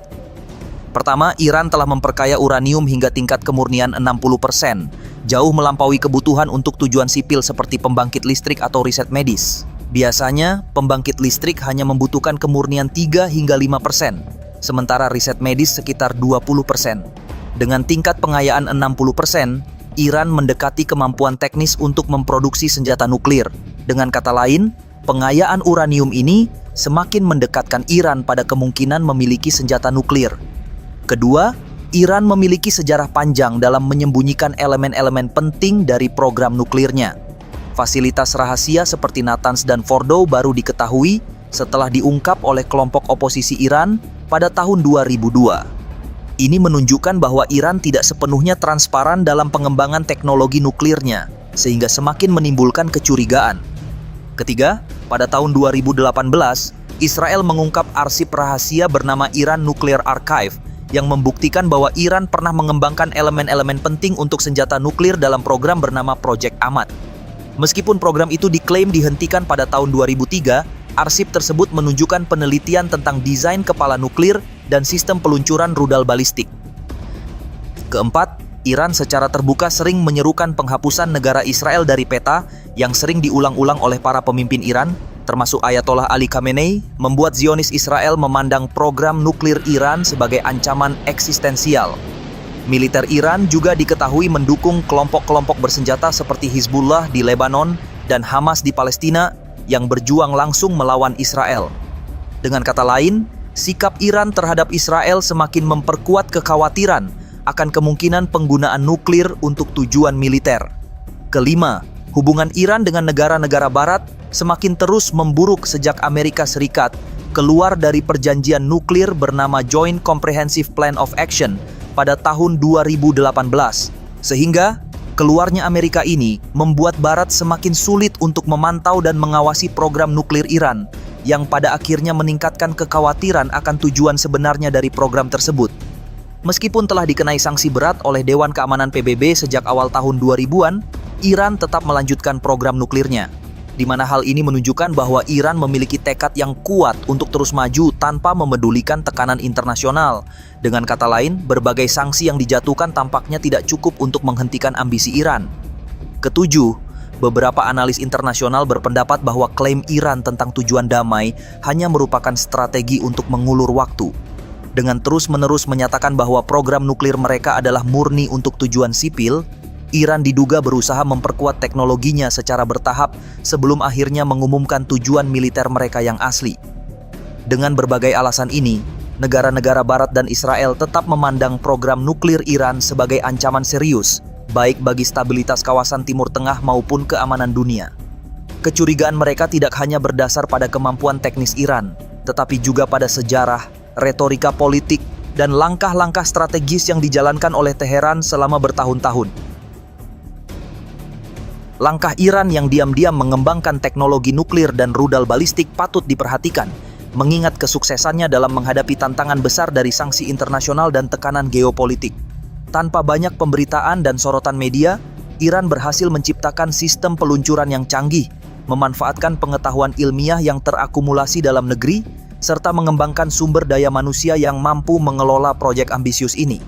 Pertama, Iran telah memperkaya uranium hingga tingkat kemurnian 60%, jauh melampaui kebutuhan untuk tujuan sipil seperti pembangkit listrik atau riset medis. Biasanya, pembangkit listrik hanya membutuhkan kemurnian 3 hingga 5%. Sementara riset medis sekitar 20%. Dengan tingkat pengayaan 60%, Iran mendekati kemampuan teknis untuk memproduksi senjata nuklir. Dengan kata lain, pengayaan uranium ini semakin mendekatkan Iran pada kemungkinan memiliki senjata nuklir. Kedua, Iran memiliki sejarah panjang dalam menyembunyikan elemen-elemen penting dari program nuklirnya. Fasilitas rahasia seperti Natanz dan Fordow baru diketahui setelah diungkap oleh kelompok oposisi Iran pada tahun 2002. Ini menunjukkan bahwa Iran tidak sepenuhnya transparan dalam pengembangan teknologi nuklirnya, sehingga semakin menimbulkan kecurigaan. Ketiga, pada tahun 2018, Israel mengungkap arsip rahasia bernama Iran Nuclear Archive yang membuktikan bahwa Iran pernah mengembangkan elemen-elemen penting untuk senjata nuklir dalam program bernama Project Ahmad. Meskipun program itu diklaim dihentikan pada tahun 2003, arsip tersebut menunjukkan penelitian tentang desain kepala nuklir dan sistem peluncuran rudal balistik. Keempat, Iran secara terbuka sering menyerukan penghapusan negara Israel dari peta yang sering diulang-ulang oleh para pemimpin Iran, termasuk Ayatollah Ali Khamenei, membuat Zionis Israel memandang program nuklir Iran sebagai ancaman eksistensial. Militer Iran juga diketahui mendukung kelompok-kelompok bersenjata seperti Hizbullah di Lebanon dan Hamas di Palestina yang berjuang langsung melawan Israel. Dengan kata lain, sikap Iran terhadap Israel semakin memperkuat kekhawatiran akan kemungkinan penggunaan nuklir untuk tujuan militer. Kelima, hubungan Iran dengan negara-negara Barat semakin terus memburuk sejak Amerika Serikat keluar dari perjanjian nuklir bernama Joint Comprehensive Plan of Action pada tahun 2018, sehingga keluarnya Amerika ini membuat Barat semakin sulit untuk memantau dan mengawasi program nuklir Iran, yang pada akhirnya meningkatkan kekhawatiran akan tujuan sebenarnya dari program tersebut. Meskipun telah dikenai sanksi berat oleh Dewan Keamanan PBB sejak awal tahun 2000-an, Iran tetap melanjutkan program nuklirnya, di mana hal ini menunjukkan bahwa Iran memiliki tekad yang kuat untuk terus maju tanpa memedulikan tekanan internasional. Dengan kata lain, berbagai sanksi yang dijatuhkan tampaknya tidak cukup untuk menghentikan ambisi Iran. Ketujuh, beberapa analis internasional berpendapat bahwa klaim Iran tentang tujuan damai hanya merupakan strategi untuk mengulur waktu. Dengan terus-menerus menyatakan bahwa program nuklir mereka adalah murni untuk tujuan sipil, Iran diduga berusaha memperkuat teknologinya secara bertahap sebelum akhirnya mengumumkan tujuan militer mereka yang asli. Dengan berbagai alasan ini, negara-negara Barat dan Israel tetap memandang program nuklir Iran sebagai ancaman serius, baik bagi stabilitas kawasan Timur Tengah maupun keamanan dunia. Kecurigaan mereka tidak hanya berdasar pada kemampuan teknis Iran, tetapi juga pada sejarah, retorika politik, dan langkah-langkah strategis yang dijalankan oleh Teheran selama bertahun-tahun. Langkah Iran yang diam-diam mengembangkan teknologi nuklir dan rudal balistik patut diperhatikan, mengingat kesuksesannya dalam menghadapi tantangan besar dari sanksi internasional dan tekanan geopolitik. Tanpa banyak pemberitaan dan sorotan media, Iran berhasil menciptakan sistem peluncuran yang canggih, memanfaatkan pengetahuan ilmiah yang terakumulasi dalam negeri, serta mengembangkan sumber daya manusia yang mampu mengelola proyek ambisius ini.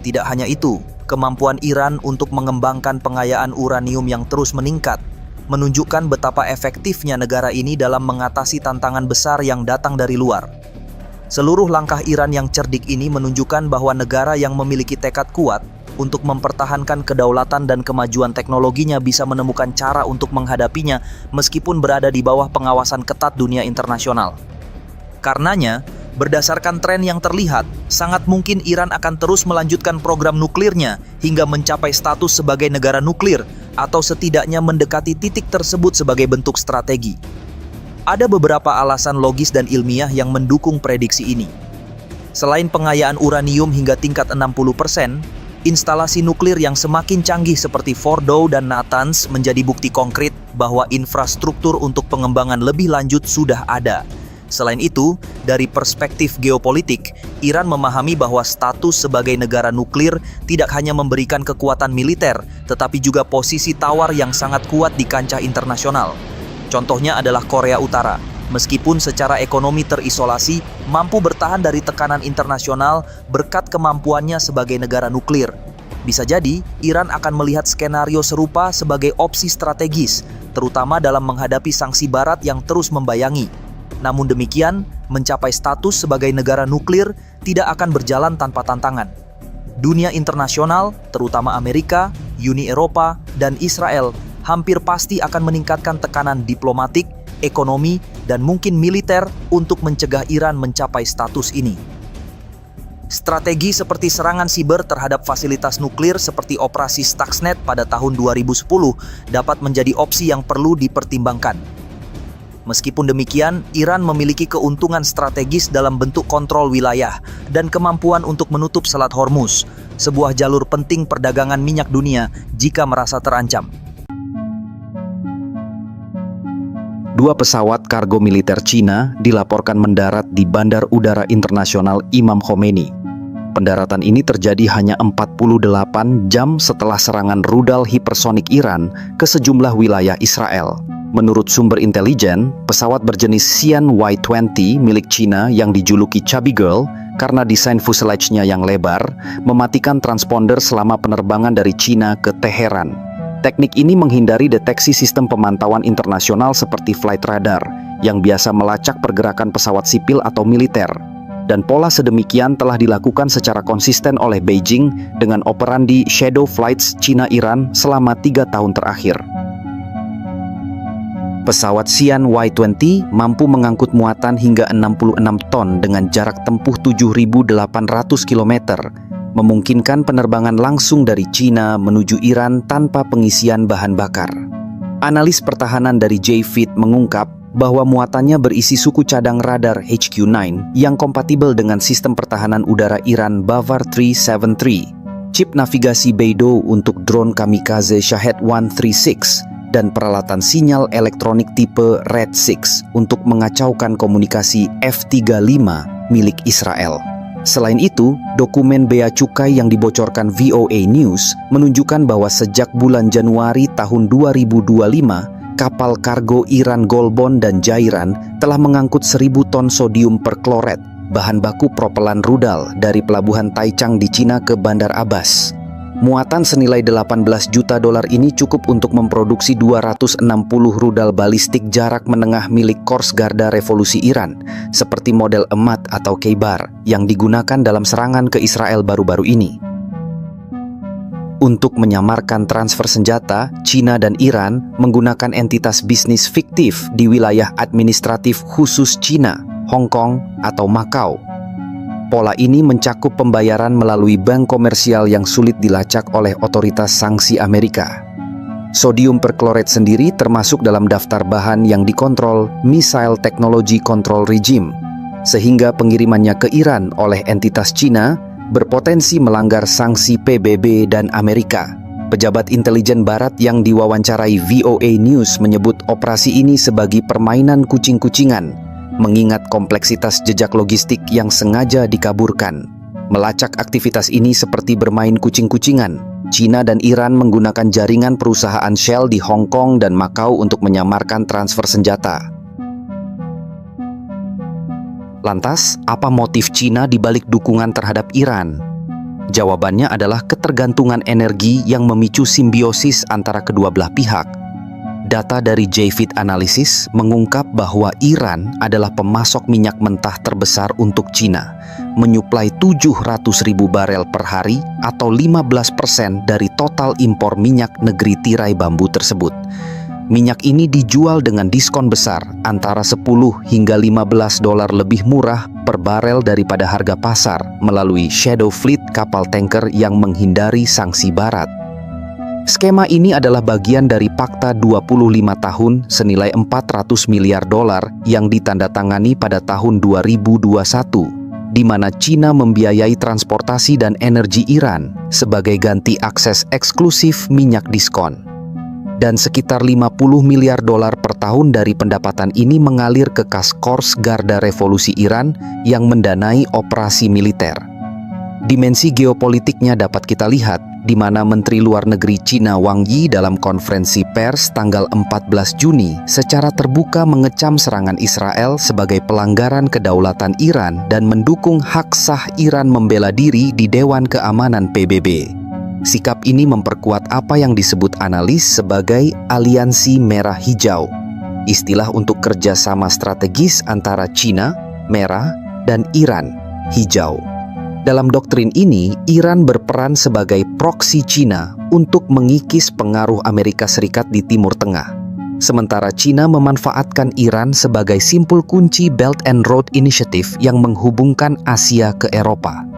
Tidak hanya itu, kemampuan Iran untuk mengembangkan pengayaan uranium yang terus meningkat menunjukkan betapa efektifnya negara ini dalam mengatasi tantangan besar yang datang dari luar. Seluruh langkah Iran yang cerdik ini menunjukkan bahwa negara yang memiliki tekad kuat untuk mempertahankan kedaulatan dan kemajuan teknologinya bisa menemukan cara untuk menghadapinya meskipun berada di bawah pengawasan ketat dunia internasional. Karenanya, berdasarkan tren yang terlihat, sangat mungkin Iran akan terus melanjutkan program nuklirnya hingga mencapai status sebagai negara nuklir atau setidaknya mendekati titik tersebut sebagai bentuk strategi. Ada beberapa alasan logis dan ilmiah yang mendukung prediksi ini. Selain pengayaan uranium hingga tingkat 60%, instalasi nuklir yang semakin canggih seperti Fordow dan Natanz menjadi bukti konkret bahwa infrastruktur untuk pengembangan lebih lanjut sudah ada. Selain itu, dari perspektif geopolitik, Iran memahami bahwa status sebagai negara nuklir tidak hanya memberikan kekuatan militer, tetapi juga posisi tawar yang sangat kuat di kancah internasional. Contohnya adalah Korea Utara. Meskipun secara ekonomi terisolasi, mampu bertahan dari tekanan internasional berkat kemampuannya sebagai negara nuklir. Bisa jadi, Iran akan melihat skenario serupa sebagai opsi strategis, terutama dalam menghadapi sanksi Barat yang terus membayangi. Namun demikian, mencapai status sebagai negara nuklir tidak akan berjalan tanpa tantangan. Dunia internasional, terutama Amerika, Uni Eropa, dan Israel, hampir pasti akan meningkatkan tekanan diplomatik, ekonomi, dan mungkin militer untuk mencegah Iran mencapai status ini. Strategi seperti serangan siber terhadap fasilitas nuklir seperti operasi Stuxnet pada tahun 2010 dapat menjadi opsi yang perlu dipertimbangkan. Meskipun demikian, Iran memiliki keuntungan strategis dalam bentuk kontrol wilayah dan kemampuan untuk menutup Selat Hormuz, sebuah jalur penting perdagangan minyak dunia jika merasa terancam. Dua pesawat kargo militer Cina dilaporkan mendarat di Bandar Udara Internasional Imam Khomeini. Pendaratan ini terjadi hanya 48 jam setelah serangan rudal hipersonik Iran ke sejumlah wilayah Israel. Menurut sumber intelijen, pesawat berjenis Xi'an Y-20 milik China yang dijuluki Chubby Girl karena desain fuselage-nya yang lebar, mematikan transponder selama penerbangan dari China ke Teheran. Teknik ini menghindari deteksi sistem pemantauan internasional seperti flight radar, yang biasa melacak pergerakan pesawat sipil atau militer. Dan pola sedemikian telah dilakukan secara konsisten oleh Beijing dengan operandi shadow flights China-Iran selama 3 tahun terakhir. Pesawat Xi'an Y-20 mampu mengangkut muatan hingga 66 ton dengan jarak tempuh 7.800 km, memungkinkan penerbangan langsung dari China menuju Iran tanpa pengisian bahan bakar. Analis pertahanan dari J-Fit mengungkap bahwa muatannya berisi suku cadang radar HQ-9 yang kompatibel dengan sistem pertahanan udara Iran Bavar 373, chip navigasi Beidou untuk drone kamikaze Shahed 136, dan peralatan sinyal elektronik tipe Red 6 untuk mengacaukan komunikasi F-35 milik Israel. Selain itu, dokumen bea cukai yang dibocorkan VOA News menunjukkan bahwa sejak bulan Januari tahun 2025, kapal kargo Iran Golbon dan Jairan telah mengangkut 1.000 ton sodium perkloret, bahan baku propelan rudal dari pelabuhan Taichung di Cina ke Bandar Abbas. Muatan senilai $18 juta ini cukup untuk memproduksi 260 rudal balistik jarak menengah milik Korps Garda Revolusi Iran, seperti model Emad atau Kheibar, yang digunakan dalam serangan ke Israel baru-baru ini. Untuk menyamarkan transfer senjata, China dan Iran menggunakan entitas bisnis fiktif di wilayah administratif khusus China, Hong Kong, atau Macau. Pola ini mencakup pembayaran melalui bank komersial yang sulit dilacak oleh otoritas sanksi Amerika. Sodium perchlorate sendiri termasuk dalam daftar bahan yang dikontrol Missile Technology Control Regime, sehingga pengirimannya ke Iran oleh entitas China berpotensi melanggar sanksi PBB dan Amerika. Pejabat intelijen barat yang diwawancarai VOA News menyebut operasi ini sebagai permainan kucing-kucingan, mengingat kompleksitas jejak logistik yang sengaja dikaburkan. Melacak aktivitas ini seperti bermain kucing-kucingan. China dan Iran menggunakan jaringan perusahaan Shell di Hong Kong dan Macau untuk menyamarkan transfer senjata. Lantas, apa motif China di balik dukungan terhadap Iran? Jawabannya adalah ketergantungan energi yang memicu simbiosis antara kedua belah pihak. Data dari JFIT Analysis mengungkap bahwa Iran adalah pemasok minyak mentah terbesar untuk China, menyuplai 700.000 barel per hari atau 15% dari total impor minyak negeri tirai bambu tersebut. Minyak ini dijual dengan diskon besar antara 10 hingga 15 dolar lebih murah per barel daripada harga pasar melalui shadow fleet kapal tanker yang menghindari sanksi barat. Skema ini adalah bagian dari Fakta 25 tahun senilai 400 miliar dolar yang ditandatangani pada tahun 2021, di mana China membiayai transportasi dan energi Iran sebagai ganti akses eksklusif minyak diskon. Dan sekitar 50 miliar dolar per tahun dari pendapatan ini mengalir ke kas Kors Garda Revolusi Iran yang mendanai operasi militer. Dimensi geopolitiknya dapat kita lihat di mana Menteri Luar Negeri China Wang Yi dalam konferensi pers tanggal 14 Juni secara terbuka mengecam serangan Israel sebagai pelanggaran kedaulatan Iran dan mendukung hak sah Iran membela diri di Dewan Keamanan PBB. Sikap ini memperkuat apa yang disebut analis sebagai aliansi merah hijau, istilah untuk kerjasama strategis antara China, merah, dan Iran, hijau. Dalam doktrin ini, Iran berperan sebagai proksi China untuk mengikis pengaruh Amerika Serikat di Timur Tengah. Sementara China memanfaatkan Iran sebagai simpul kunci Belt and Road Initiative yang menghubungkan Asia ke Eropa.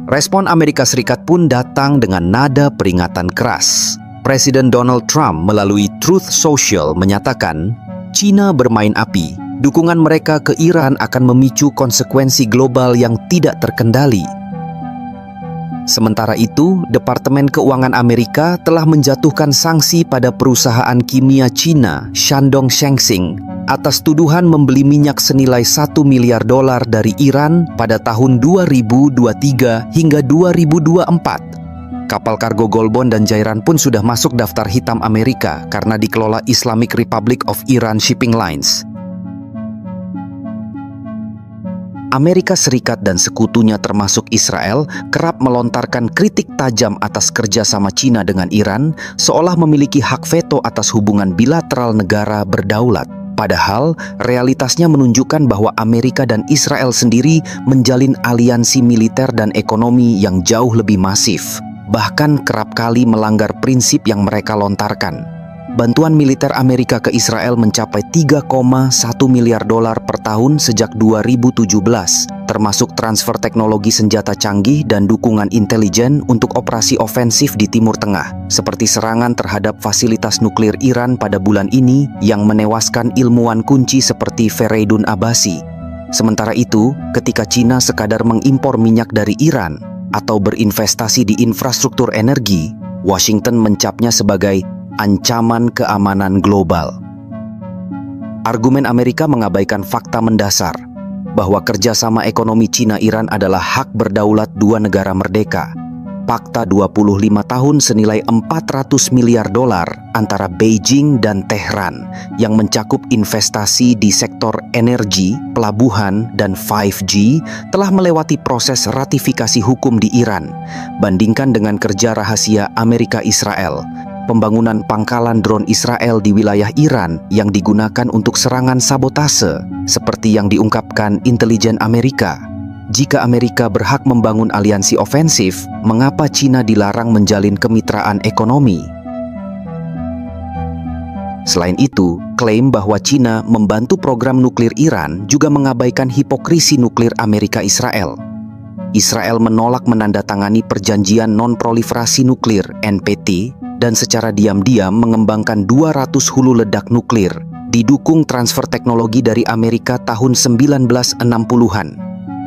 Respon Amerika Serikat pun datang dengan nada peringatan keras. Presiden Donald Trump melalui Truth Social menyatakan, China bermain api. Dukungan mereka ke Iran akan memicu konsekuensi global yang tidak terkendali. Sementara itu, Departemen Keuangan Amerika telah menjatuhkan sanksi pada perusahaan kimia China, Shandong Shengxing, atas tuduhan membeli minyak senilai 1 miliar dolar dari Iran pada tahun 2023 hingga 2024. Kapal kargo Golbon dan Jairan pun sudah masuk daftar hitam Amerika karena dikelola Islamic Republic of Iran Shipping Lines. Amerika Serikat dan sekutunya termasuk Israel kerap melontarkan kritik tajam atas kerjasama China dengan Iran, seolah memiliki hak veto atas hubungan bilateral negara berdaulat. Padahal, realitasnya menunjukkan bahwa Amerika dan Israel sendiri menjalin aliansi militer dan ekonomi yang jauh lebih masif, bahkan kerap kali melanggar prinsip yang mereka lontarkan. Bantuan militer Amerika ke Israel mencapai 3,1 miliar dolar per tahun sejak 2017, termasuk transfer teknologi senjata canggih dan dukungan intelijen untuk operasi ofensif di Timur Tengah, seperti serangan terhadap fasilitas nuklir Iran pada bulan ini yang menewaskan ilmuwan kunci seperti Fereydun Abbasi. Sementara itu, ketika China sekadar mengimpor minyak dari Iran atau berinvestasi di infrastruktur energi, Washington mencapnya sebagai ancaman keamanan global. Argumen Amerika mengabaikan fakta mendasar bahwa kerjasama ekonomi China-Iran adalah hak berdaulat dua negara merdeka. Fakta 25 tahun senilai 400 miliar dolar antara Beijing dan Tehran yang mencakup investasi di sektor energi, pelabuhan, dan 5G telah melewati proses ratifikasi hukum di Iran. Bandingkan dengan kerja rahasia Amerika-Israel, pembangunan pangkalan drone Israel di wilayah Iran yang digunakan untuk serangan sabotase, seperti yang diungkapkan intelijen Amerika. Jika Amerika berhak membangun aliansi ofensif, mengapa China dilarang menjalin kemitraan ekonomi? Selain itu, klaim bahwa China membantu program nuklir Iran juga mengabaikan hipokrisi nuklir Amerika-Israel. Israel menolak menandatangani perjanjian non-proliferasi nuklir (NPT) dan secara diam-diam mengembangkan 200 hulu ledak nuklir, didukung transfer teknologi dari Amerika tahun 1960-an.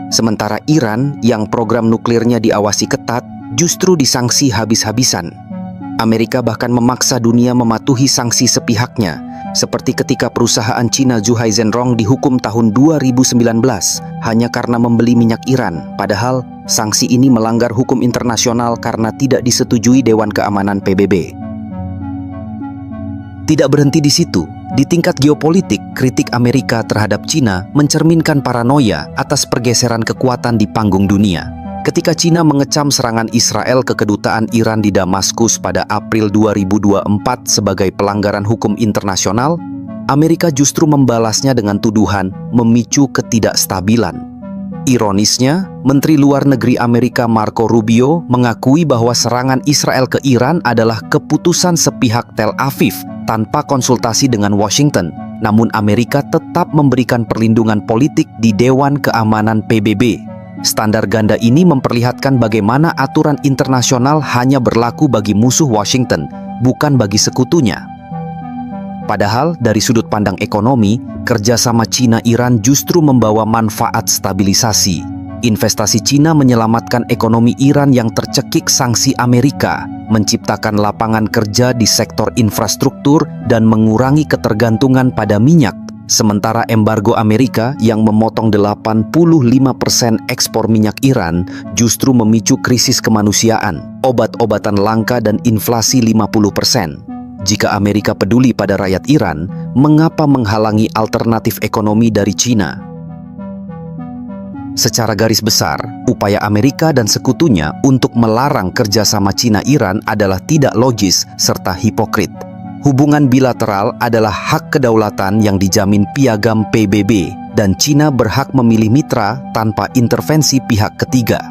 Sementara Iran, yang program nuklirnya diawasi ketat, justru disanksi habis-habisan. Amerika bahkan memaksa dunia mematuhi sanksi sepihaknya, seperti ketika perusahaan Cina Zhuhai Zhenrong dihukum tahun 2019 hanya karena membeli minyak Iran, padahal sanksi ini melanggar hukum internasional karena tidak disetujui Dewan Keamanan PBB. Tidak berhenti di situ. Di tingkat geopolitik, kritik Amerika terhadap China mencerminkan paranoia atas pergeseran kekuatan di panggung dunia. Ketika China mengecam serangan Israel ke kedutaan Iran di Damaskus pada April 2024 sebagai pelanggaran hukum internasional, Amerika justru membalasnya dengan tuduhan memicu ketidakstabilan. Ironisnya, Menteri Luar Negeri Amerika Marco Rubio mengakui bahwa serangan Israel ke Iran adalah keputusan sepihak Tel Aviv tanpa konsultasi dengan Washington. Namun Amerika tetap memberikan perlindungan politik di Dewan Keamanan PBB. Standar ganda ini memperlihatkan bagaimana aturan internasional hanya berlaku bagi musuh Washington, bukan bagi sekutunya. Padahal dari sudut pandang ekonomi, kerjasama Cina-Iran justru membawa manfaat stabilisasi. Investasi Cina menyelamatkan ekonomi Iran yang tercekik sanksi Amerika, menciptakan lapangan kerja di sektor infrastruktur dan mengurangi ketergantungan pada minyak. Sementara embargo Amerika yang memotong 85% ekspor minyak Iran justru memicu krisis kemanusiaan, obat-obatan langka dan inflasi 50%. Jika Amerika peduli pada rakyat Iran, mengapa menghalangi alternatif ekonomi dari China? Secara garis besar, upaya Amerika dan sekutunya untuk melarang kerjasama Cina-Iran adalah tidak logis serta hipokrit. Hubungan bilateral adalah hak kedaulatan yang dijamin Piagam PBB, dan China berhak memilih mitra tanpa intervensi pihak ketiga.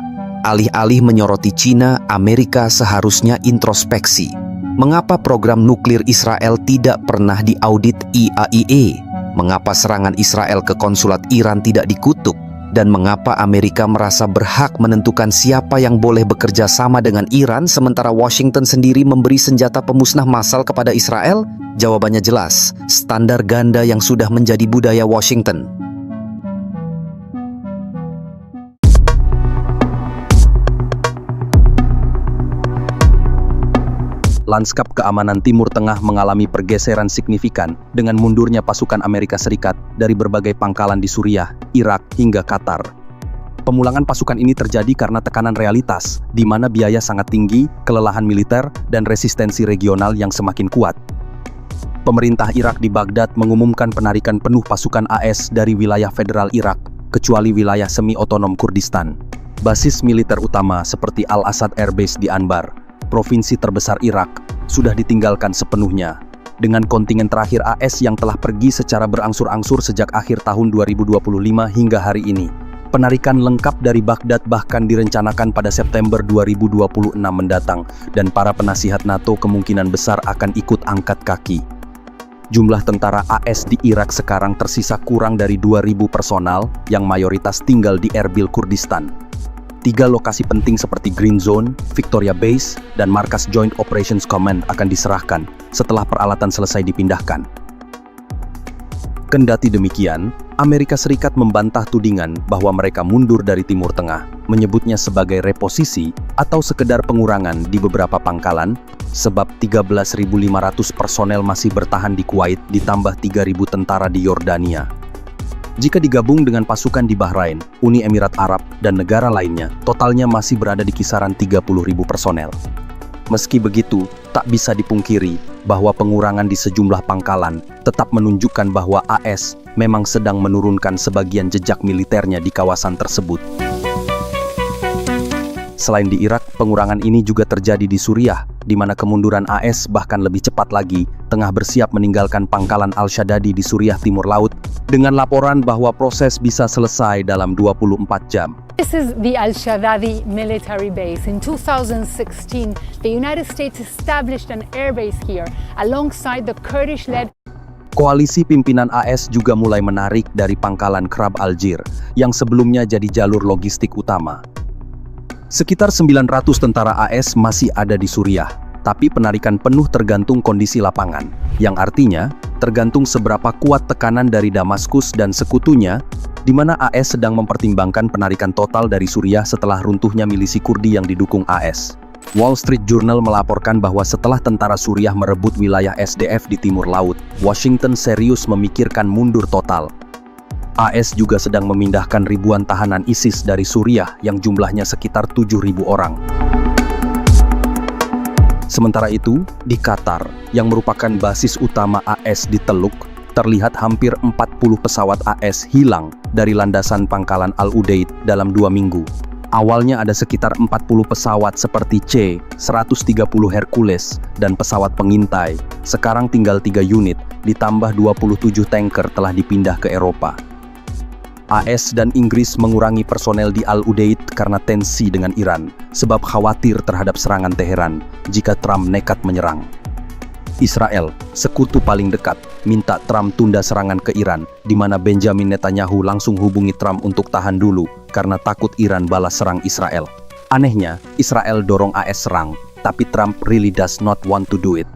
Alih-alih menyoroti China, Amerika seharusnya introspeksi. Mengapa program nuklir Israel tidak pernah diaudit IAEA? Mengapa serangan Israel ke konsulat Iran tidak dikutuk? Dan mengapa Amerika merasa berhak menentukan siapa yang boleh bekerja sama dengan Iran sementara Washington sendiri memberi senjata pemusnah massal kepada Israel? Jawabannya jelas, standar ganda yang sudah menjadi budaya Washington. Lanskap keamanan Timur Tengah mengalami pergeseran signifikan dengan mundurnya pasukan Amerika Serikat dari berbagai pangkalan di Suriah, Irak, hingga Qatar. Pemulangan pasukan ini terjadi karena tekanan realitas, di mana biaya sangat tinggi, kelelahan militer, dan resistensi regional yang semakin kuat. Pemerintah Irak di Baghdad mengumumkan penarikan penuh pasukan AS dari wilayah federal Irak, kecuali wilayah semi-otonom Kurdistan. Basis militer utama seperti Al-Assad Air Base di Anbar, provinsi terbesar Irak, sudah ditinggalkan sepenuhnya. Dengan kontingen terakhir AS yang telah pergi secara berangsur-angsur sejak akhir tahun 2025 hingga hari ini. Penarikan lengkap dari Baghdad bahkan direncanakan pada September 2026 mendatang, dan para penasihat NATO kemungkinan besar akan ikut angkat kaki. Jumlah tentara AS di Irak sekarang tersisa kurang dari 2.000 personal yang mayoritas tinggal di Erbil, Kurdistan. 3 lokasi penting seperti Green Zone, Victoria Base, dan markas Joint Operations Command akan diserahkan setelah peralatan selesai dipindahkan. Kendati demikian, Amerika Serikat membantah tudingan bahwa mereka mundur dari Timur Tengah, menyebutnya sebagai reposisi atau sekedar pengurangan di beberapa pangkalan, sebab 13.500 personel masih bertahan di Kuwait ditambah 3.000 tentara di Yordania. Jika digabung dengan pasukan di Bahrain, Uni Emirat Arab, dan negara lainnya, totalnya masih berada di kisaran 30.000 personel. Meski begitu, tak bisa dipungkiri bahwa pengurangan di sejumlah pangkalan tetap menunjukkan bahwa AS memang sedang menurunkan sebagian jejak militernya di kawasan tersebut. Selain di Irak, pengurangan ini juga terjadi di Suriah, di mana kemunduran AS bahkan lebih cepat lagi, tengah bersiap meninggalkan pangkalan Al-Shadadi di Suriah Timur Laut, dengan laporan bahwa proses bisa selesai dalam 24 jam. This is the Al-Shadadi military base. In 2016, the United States established an airbase here alongside the Kurdish-led Koalisi pimpinan AS juga mulai menarik dari pangkalan Krab Aljir, yang sebelumnya jadi jalur logistik utama. Sekitar 900 tentara AS masih ada di Suriah, tapi penarikan penuh tergantung kondisi lapangan, yang artinya tergantung seberapa kuat tekanan dari Damaskus dan sekutunya, di mana AS sedang mempertimbangkan penarikan total dari Suriah setelah runtuhnya milisi Kurdi yang didukung AS. Wall Street Journal melaporkan bahwa setelah tentara Suriah merebut wilayah SDF di Timur Laut, Washington serius memikirkan mundur total. AS juga sedang memindahkan ribuan tahanan ISIS dari Suriah yang jumlahnya sekitar 7.000 orang. Sementara itu, di Qatar, yang merupakan basis utama AS di Teluk, terlihat hampir 40 pesawat AS hilang dari landasan pangkalan Al-Udeid dalam 2 minggu. Awalnya ada sekitar 40 pesawat seperti C-130 Hercules dan pesawat pengintai. Sekarang tinggal 3 unit, ditambah 27 tanker telah dipindah ke Eropa. AS dan Inggris mengurangi personel di Al-Udeid karena tensi dengan Iran, sebab khawatir terhadap serangan Teheran jika Trump nekat menyerang. Israel, sekutu paling dekat, minta Trump tunda serangan ke Iran, di mana Benjamin Netanyahu langsung hubungi Trump untuk tahan dulu karena takut Iran balas serang Israel. Anehnya, Israel dorong AS serang, tapi Trump really does not want to do it.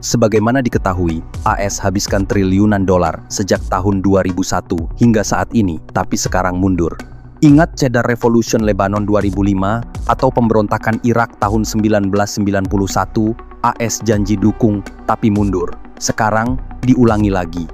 Sebagaimana diketahui, AS habiskan triliunan dolar sejak tahun 2001 hingga saat ini, tapi sekarang mundur. Ingat Cedar Revolution Lebanon 2005 atau pemberontakan Irak tahun 1991, AS janji dukung tapi mundur. Sekarang diulangi lagi.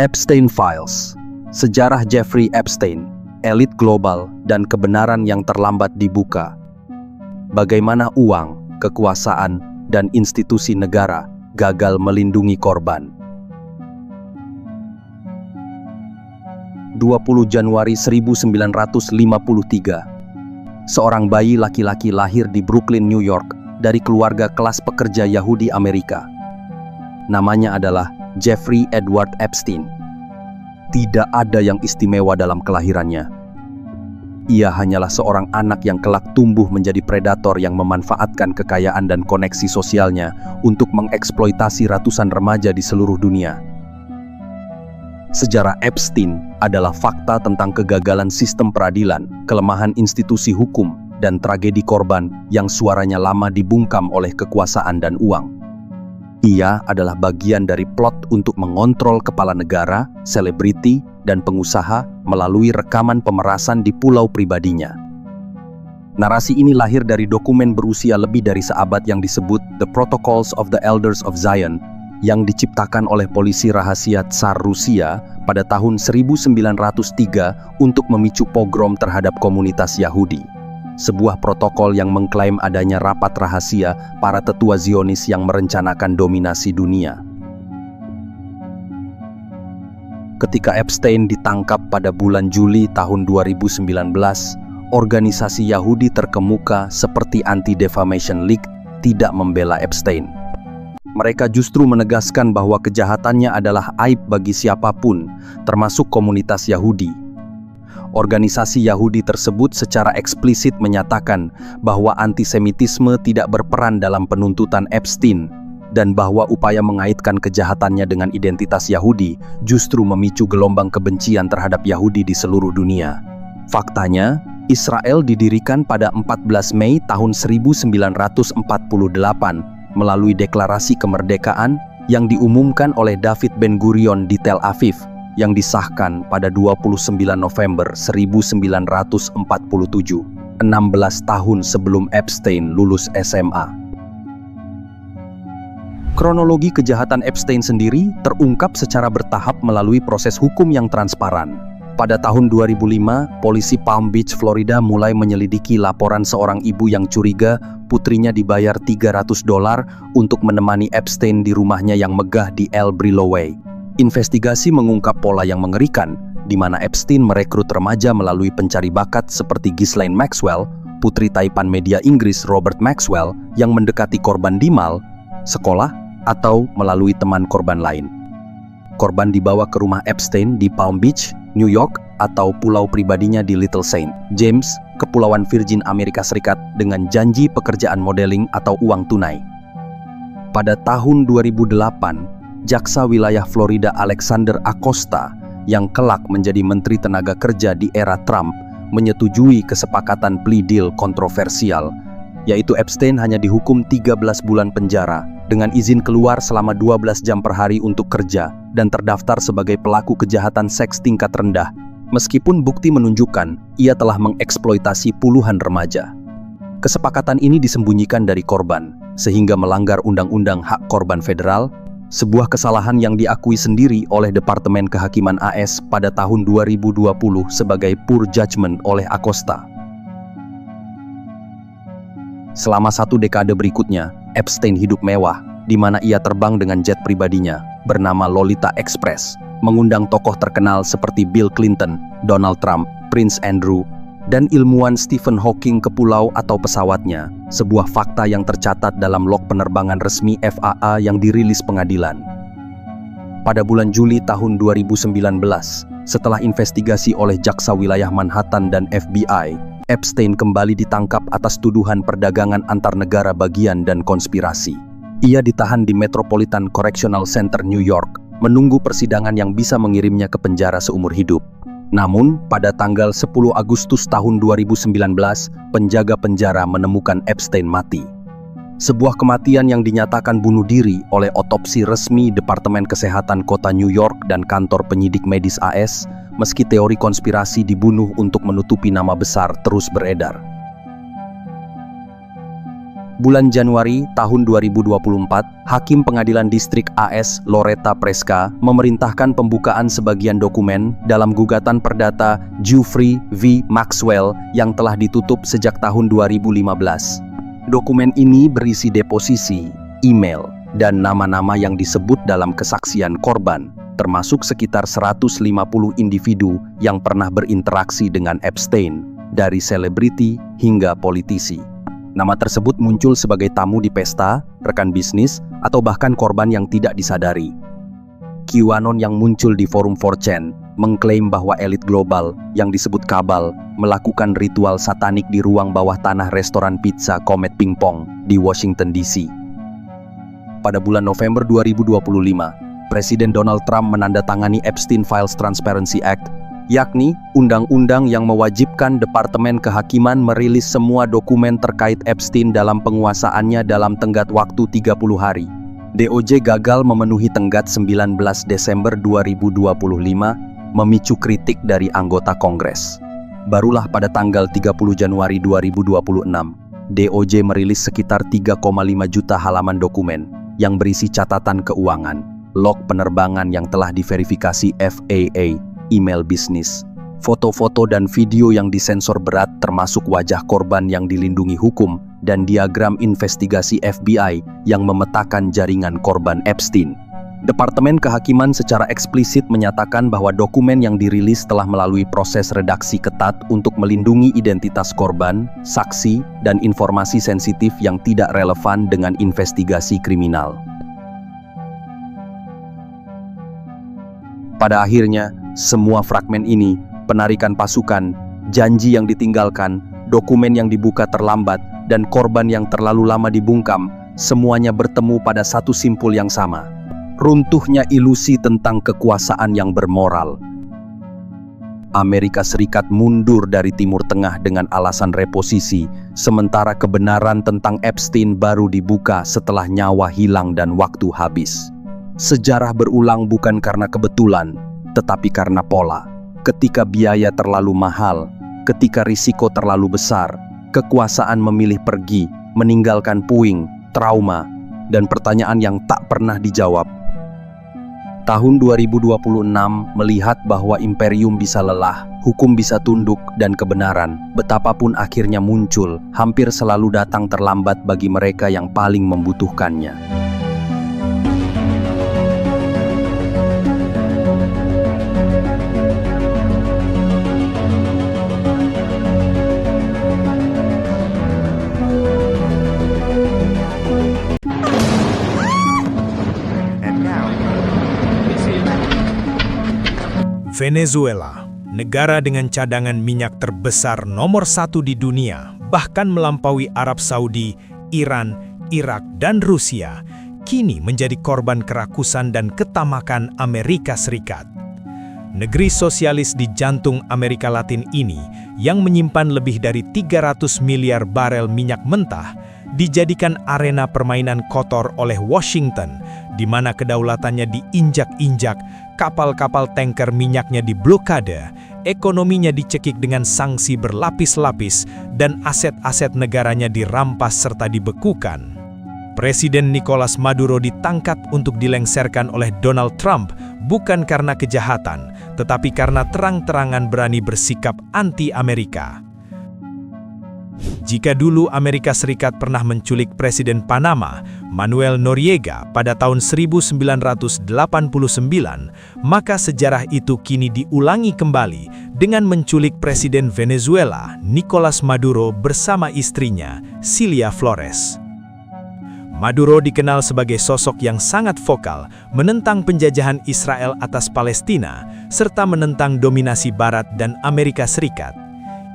Epstein Files, sejarah Jeffrey Epstein, elit global, dan kebenaran yang terlambat dibuka. Bagaimana uang, kekuasaan, dan institusi negara gagal melindungi korban. 20 Januari 1953, seorang bayi laki-laki lahir di Brooklyn, New York, dari keluarga kelas pekerja Yahudi Amerika. Namanya adalah Jeffrey Edward Epstein. Tidak ada yang istimewa dalam kelahirannya. Ia hanyalah seorang anak yang kelak tumbuh menjadi predator yang memanfaatkan kekayaan dan koneksi sosialnya untuk mengeksploitasi ratusan remaja di seluruh dunia. Sejarah Epstein adalah fakta tentang kegagalan sistem peradilan, kelemahan institusi hukum, dan tragedi korban yang suaranya lama dibungkam oleh kekuasaan dan uang. Ia adalah bagian dari plot untuk mengontrol kepala negara, selebriti, dan pengusaha melalui rekaman pemerasan di pulau pribadinya. Narasi ini lahir dari dokumen berusia lebih dari seabad yang disebut The Protocols of the Elders of Zion, yang diciptakan oleh polisi rahasia Tsar Rusia pada tahun 1903 untuk memicu pogrom terhadap komunitas Yahudi. Sebuah protokol yang mengklaim adanya rapat rahasia para tetua Zionis yang merencanakan dominasi dunia. Ketika Epstein ditangkap pada bulan Juli tahun 2019, organisasi Yahudi terkemuka seperti Anti-Defamation League tidak membela Epstein. Mereka justru menegaskan bahwa kejahatannya adalah aib bagi siapapun, termasuk komunitas Yahudi. Organisasi Yahudi tersebut secara eksplisit menyatakan bahwa antisemitisme tidak berperan dalam penuntutan Epstein dan bahwa upaya mengaitkan kejahatannya dengan identitas Yahudi justru memicu gelombang kebencian terhadap Yahudi di seluruh dunia. Faktanya, Israel didirikan pada 14 Mei tahun 1948 melalui deklarasi kemerdekaan yang diumumkan oleh David Ben-Gurion di Tel Aviv, yang disahkan pada 29 November 1947, 16 tahun sebelum Epstein lulus SMA. Kronologi kejahatan Epstein sendiri terungkap secara bertahap melalui proses hukum yang transparan. Pada tahun 2005, polisi Palm Beach, Florida mulai menyelidiki laporan seorang ibu yang curiga putrinya dibayar $300 untuk menemani Epstein di rumahnya yang megah di El Brillo Way. Investigasi mengungkap pola yang mengerikan, di mana Epstein merekrut remaja melalui pencari bakat seperti Ghislaine Maxwell, putri taipan media Inggris Robert Maxwell, yang mendekati korban di mal, sekolah, atau melalui teman korban lain. Korban dibawa ke rumah Epstein di Palm Beach, New York, atau pulau pribadinya di Little Saint James, Kepulauan Virgin Amerika Serikat, dengan janji pekerjaan modeling atau uang tunai. Pada tahun 2008, Jaksa Wilayah Florida Alexander Acosta, yang kelak menjadi Menteri Tenaga Kerja di era Trump, menyetujui kesepakatan plea deal kontroversial, yaitu Epstein hanya dihukum 13 bulan penjara dengan izin keluar selama 12 jam per hari untuk kerja dan terdaftar sebagai pelaku kejahatan seks tingkat rendah, meskipun bukti menunjukkan ia telah mengeksploitasi puluhan remaja. Kesepakatan ini disembunyikan dari korban, sehingga melanggar Undang-Undang Hak Korban Federal, sebuah kesalahan yang diakui sendiri oleh Departemen Kehakiman AS pada tahun 2020 sebagai poor judgment oleh Acosta. Selama 1 dekade berikutnya, Epstein hidup mewah, di mana ia terbang dengan jet pribadinya bernama Lolita Express, mengundang tokoh terkenal seperti Bill Clinton, Donald Trump, Prince Andrew, dan ilmuwan Stephen Hawking ke pulau atau pesawatnya, sebuah fakta yang tercatat dalam log penerbangan resmi FAA yang dirilis pengadilan. Pada bulan Juli tahun 2019, setelah investigasi oleh Jaksa Wilayah Manhattan dan FBI, Epstein kembali ditangkap atas tuduhan perdagangan antar negara bagian dan konspirasi. Ia ditahan di Metropolitan Correctional Center, New York, menunggu persidangan yang bisa mengirimnya ke penjara seumur hidup. Namun, pada tanggal 10 Agustus tahun 2019, penjaga penjara menemukan Epstein mati. Sebuah kematian yang dinyatakan bunuh diri oleh otopsi resmi Departemen Kesehatan Kota New York dan Kantor Penyidik Medis AS, meski teori konspirasi dibunuh untuk menutupi nama besar terus beredar. Bulan Januari tahun 2024, Hakim Pengadilan Distrik AS Loretta Preska memerintahkan pembukaan sebagian dokumen dalam gugatan perdata Jeffrey V. Maxwell yang telah ditutup sejak tahun 2015. Dokumen ini berisi deposisi, email, dan nama-nama yang disebut dalam kesaksian korban, termasuk sekitar 150 individu yang pernah berinteraksi dengan Epstein, dari selebriti hingga politisi. Nama tersebut muncul sebagai tamu di pesta, rekan bisnis, atau bahkan korban yang tidak disadari. QAnon yang muncul di forum 4chan mengklaim bahwa elit global yang disebut kabal melakukan ritual satanik di ruang bawah tanah restoran pizza Comet Ping Pong di Washington DC. Pada bulan November 2025, Presiden Donald Trump menandatangani Epstein Files Transparency Act, yakni undang-undang yang mewajibkan Departemen Kehakiman merilis semua dokumen terkait Epstein dalam penguasaannya dalam tenggat waktu 30 hari. DOJ gagal memenuhi tenggat 19 Desember 2025, memicu kritik dari anggota Kongres. Barulah pada tanggal 30 Januari 2026, DOJ merilis sekitar 3,5 juta halaman dokumen yang berisi catatan keuangan, log penerbangan yang telah diverifikasi FAA, email bisnis, foto-foto dan video yang disensor berat termasuk wajah korban yang dilindungi hukum, dan diagram investigasi FBI yang memetakan jaringan korban Epstein. Departemen Kehakiman secara eksplisit menyatakan bahwa dokumen yang dirilis telah melalui proses redaksi ketat untuk melindungi identitas korban, saksi, dan informasi sensitif yang tidak relevan dengan investigasi kriminal. Pada akhirnya, semua fragmen ini, penarikan pasukan, janji yang ditinggalkan, dokumen yang dibuka terlambat, dan korban yang terlalu lama dibungkam, semuanya bertemu pada satu simpul yang sama. Runtuhnya ilusi tentang kekuasaan yang bermoral. Amerika Serikat mundur dari Timur Tengah dengan alasan reposisi, sementara kebenaran tentang Epstein baru dibuka setelah nyawa hilang dan waktu habis. Sejarah berulang bukan karena kebetulan, tetapi karena pola. Ketika biaya terlalu mahal, ketika risiko terlalu besar, kekuasaan memilih pergi, meninggalkan puing, trauma, dan pertanyaan yang tak pernah dijawab. Tahun 2026 melihat bahwa imperium bisa lelah, hukum bisa tunduk, dan kebenaran, betapapun akhirnya muncul, hampir selalu datang terlambat bagi mereka yang paling membutuhkannya. Venezuela, negara dengan cadangan minyak terbesar nomor 1 di dunia, bahkan melampaui Arab Saudi, Iran, Irak, dan Rusia, kini menjadi korban kerakusan dan ketamakan Amerika Serikat. Negeri sosialis di jantung Amerika Latin ini, yang menyimpan lebih dari 300 miliar barel minyak mentah, dijadikan arena permainan kotor oleh Washington, di mana kedaulatannya diinjak-injak, kapal-kapal tanker minyaknya diblokade, ekonominya dicekik dengan sanksi berlapis-lapis, dan aset-aset negaranya dirampas serta dibekukan. Presiden Nicolas Maduro ditangkap untuk dilengsarkan oleh Donald Trump bukan karena kejahatan, tetapi karena terang-terangan berani bersikap anti-Amerika. Jika dulu Amerika Serikat pernah menculik Presiden Panama, Manuel Noriega, pada tahun 1989, maka sejarah itu kini diulangi kembali dengan menculik Presiden Venezuela, Nicolas Maduro, bersama istrinya, Cilia Flores. Maduro dikenal sebagai sosok yang sangat vokal menentang penjajahan Israel atas Palestina, serta menentang dominasi Barat dan Amerika Serikat.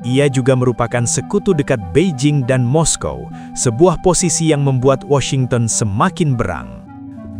Ia juga merupakan sekutu dekat Beijing dan Moskow, sebuah posisi yang membuat Washington semakin berang.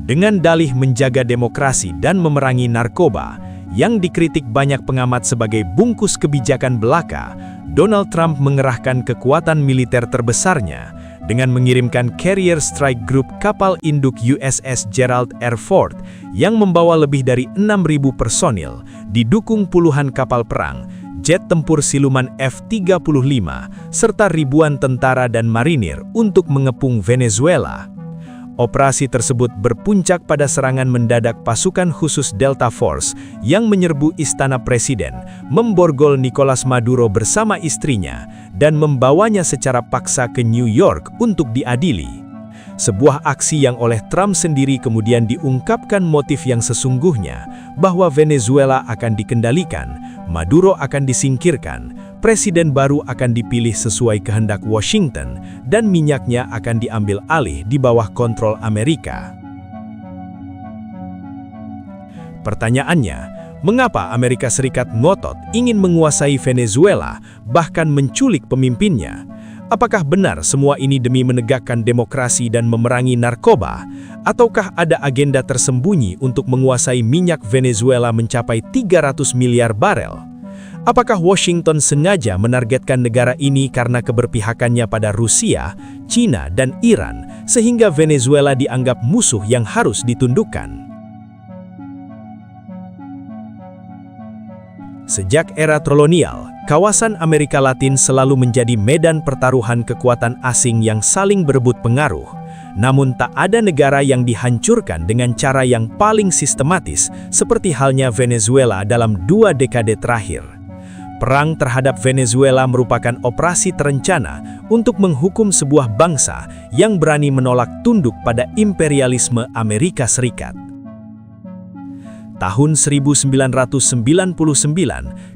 Dengan dalih menjaga demokrasi dan memerangi narkoba, yang dikritik banyak pengamat sebagai bungkus kebijakan belaka, Donald Trump mengerahkan kekuatan militer terbesarnya dengan mengirimkan Carrier Strike Group kapal induk USS Gerald R. Ford yang membawa lebih dari 6.000 personil, didukung puluhan kapal perang, jet tempur siluman F-35, serta ribuan tentara dan marinir untuk mengepung Venezuela. Operasi tersebut berpuncak pada serangan mendadak pasukan khusus Delta Force yang menyerbu istana presiden, memborgol Nicolas Maduro bersama istrinya, dan membawanya secara paksa ke New York untuk diadili. Sebuah aksi yang oleh Trump sendiri kemudian diungkapkan motif yang sesungguhnya, bahwa Venezuela akan dikendalikan, Maduro akan disingkirkan, presiden baru akan dipilih sesuai kehendak Washington, dan minyaknya akan diambil alih di bawah kontrol Amerika. Pertanyaannya, mengapa Amerika Serikat ngotot ingin menguasai Venezuela, bahkan menculik pemimpinnya? Apakah benar semua ini demi menegakkan demokrasi dan memerangi narkoba? Ataukah ada agenda tersembunyi untuk menguasai minyak Venezuela mencapai 300 miliar barel? Apakah Washington sengaja menargetkan negara ini karena keberpihakannya pada Rusia, China, dan Iran, sehingga Venezuela dianggap musuh yang harus ditundukkan? Sejak era kolonial, kawasan Amerika Latin selalu menjadi medan pertaruhan kekuatan asing yang saling berebut pengaruh. Namun tak ada negara yang dihancurkan dengan cara yang paling sistematis, seperti halnya Venezuela dalam 2 dekade terakhir. Perang terhadap Venezuela merupakan operasi terencana untuk menghukum sebuah bangsa yang berani menolak tunduk pada imperialisme Amerika Serikat. Tahun 1999,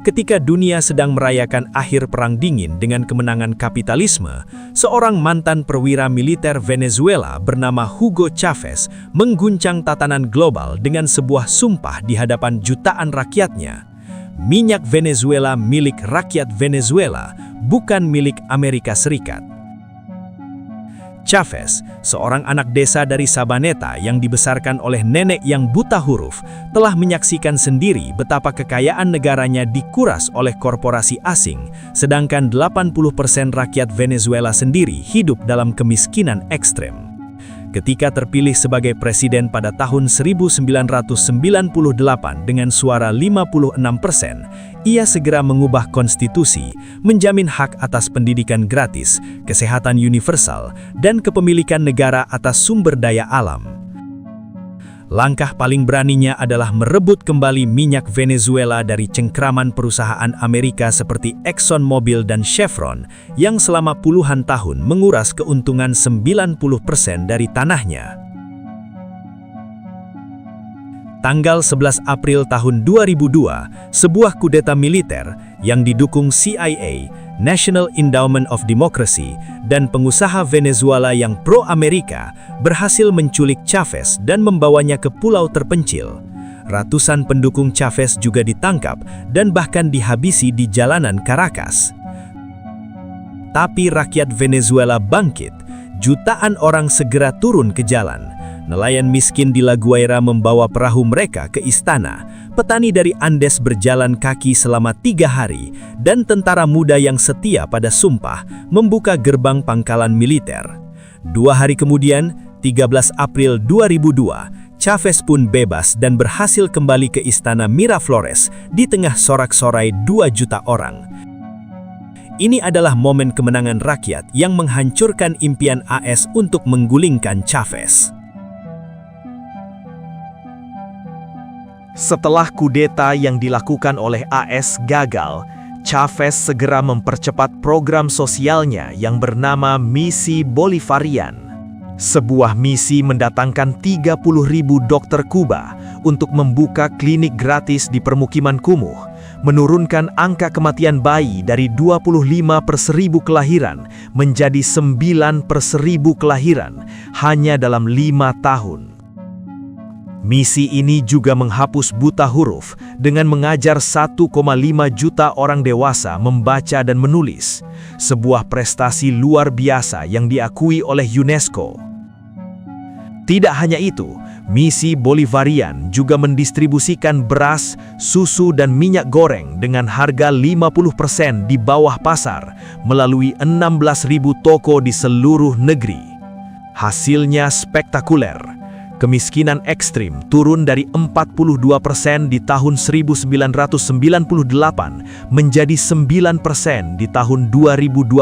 ketika dunia sedang merayakan akhir Perang Dingin dengan kemenangan kapitalisme, seorang mantan perwira militer Venezuela bernama Hugo Chavez mengguncang tatanan global dengan sebuah sumpah di hadapan jutaan rakyatnya. Minyak Venezuela milik rakyat Venezuela, bukan milik Amerika Serikat. Chavez, seorang anak desa dari Sabaneta yang dibesarkan oleh nenek yang buta huruf, telah menyaksikan sendiri betapa kekayaan negaranya dikuras oleh korporasi asing, sedangkan 80% rakyat Venezuela sendiri hidup dalam kemiskinan ekstrem. Ketika terpilih sebagai presiden pada tahun 1998 dengan suara 56%, ia segera mengubah konstitusi, menjamin hak atas pendidikan gratis, kesehatan universal, dan kepemilikan negara atas sumber daya alam. Langkah paling beraninya adalah merebut kembali minyak Venezuela dari cengkraman perusahaan Amerika seperti ExxonMobil dan Chevron yang selama puluhan tahun menguras keuntungan 90% dari tanahnya. Tanggal 11 April tahun 2002, sebuah kudeta militer yang didukung CIA, National Endowment of Democracy, dan pengusaha Venezuela yang pro-Amerika berhasil menculik Chavez dan membawanya ke pulau terpencil. Ratusan pendukung Chavez juga ditangkap dan bahkan dihabisi di jalanan Caracas. Tapi rakyat Venezuela bangkit, jutaan orang segera turun ke jalan. Nelayan miskin di La Guaira membawa perahu mereka ke istana, petani dari Andes berjalan kaki selama 3 hari, dan tentara muda yang setia pada sumpah membuka gerbang pangkalan militer. 2 hari kemudian, 13 April 2002, Chavez pun bebas dan berhasil kembali ke istana Miraflores di tengah sorak-sorai 2 juta orang. Ini adalah momen kemenangan rakyat yang menghancurkan impian AS untuk menggulingkan Chavez. Setelah kudeta yang dilakukan oleh AS gagal, Chavez segera mempercepat program sosialnya yang bernama Misi Bolivarian. Sebuah misi mendatangkan 30.000 dokter Kuba untuk membuka klinik gratis di permukiman kumuh, menurunkan angka kematian bayi dari 25 per 1000 kelahiran menjadi 9 per 1000 kelahiran hanya dalam 5 tahun. Misi ini juga menghapus buta huruf dengan mengajar 1,5 juta orang dewasa membaca dan menulis, sebuah prestasi luar biasa yang diakui oleh UNESCO. Tidak hanya itu, Misi Bolivarian juga mendistribusikan beras, susu dan minyak goreng dengan harga 50% di bawah pasar melalui 16.000 toko di seluruh negeri. Hasilnya spektakuler. Kemiskinan ekstrim turun dari 42% di tahun 1998 menjadi 9% di tahun 2012.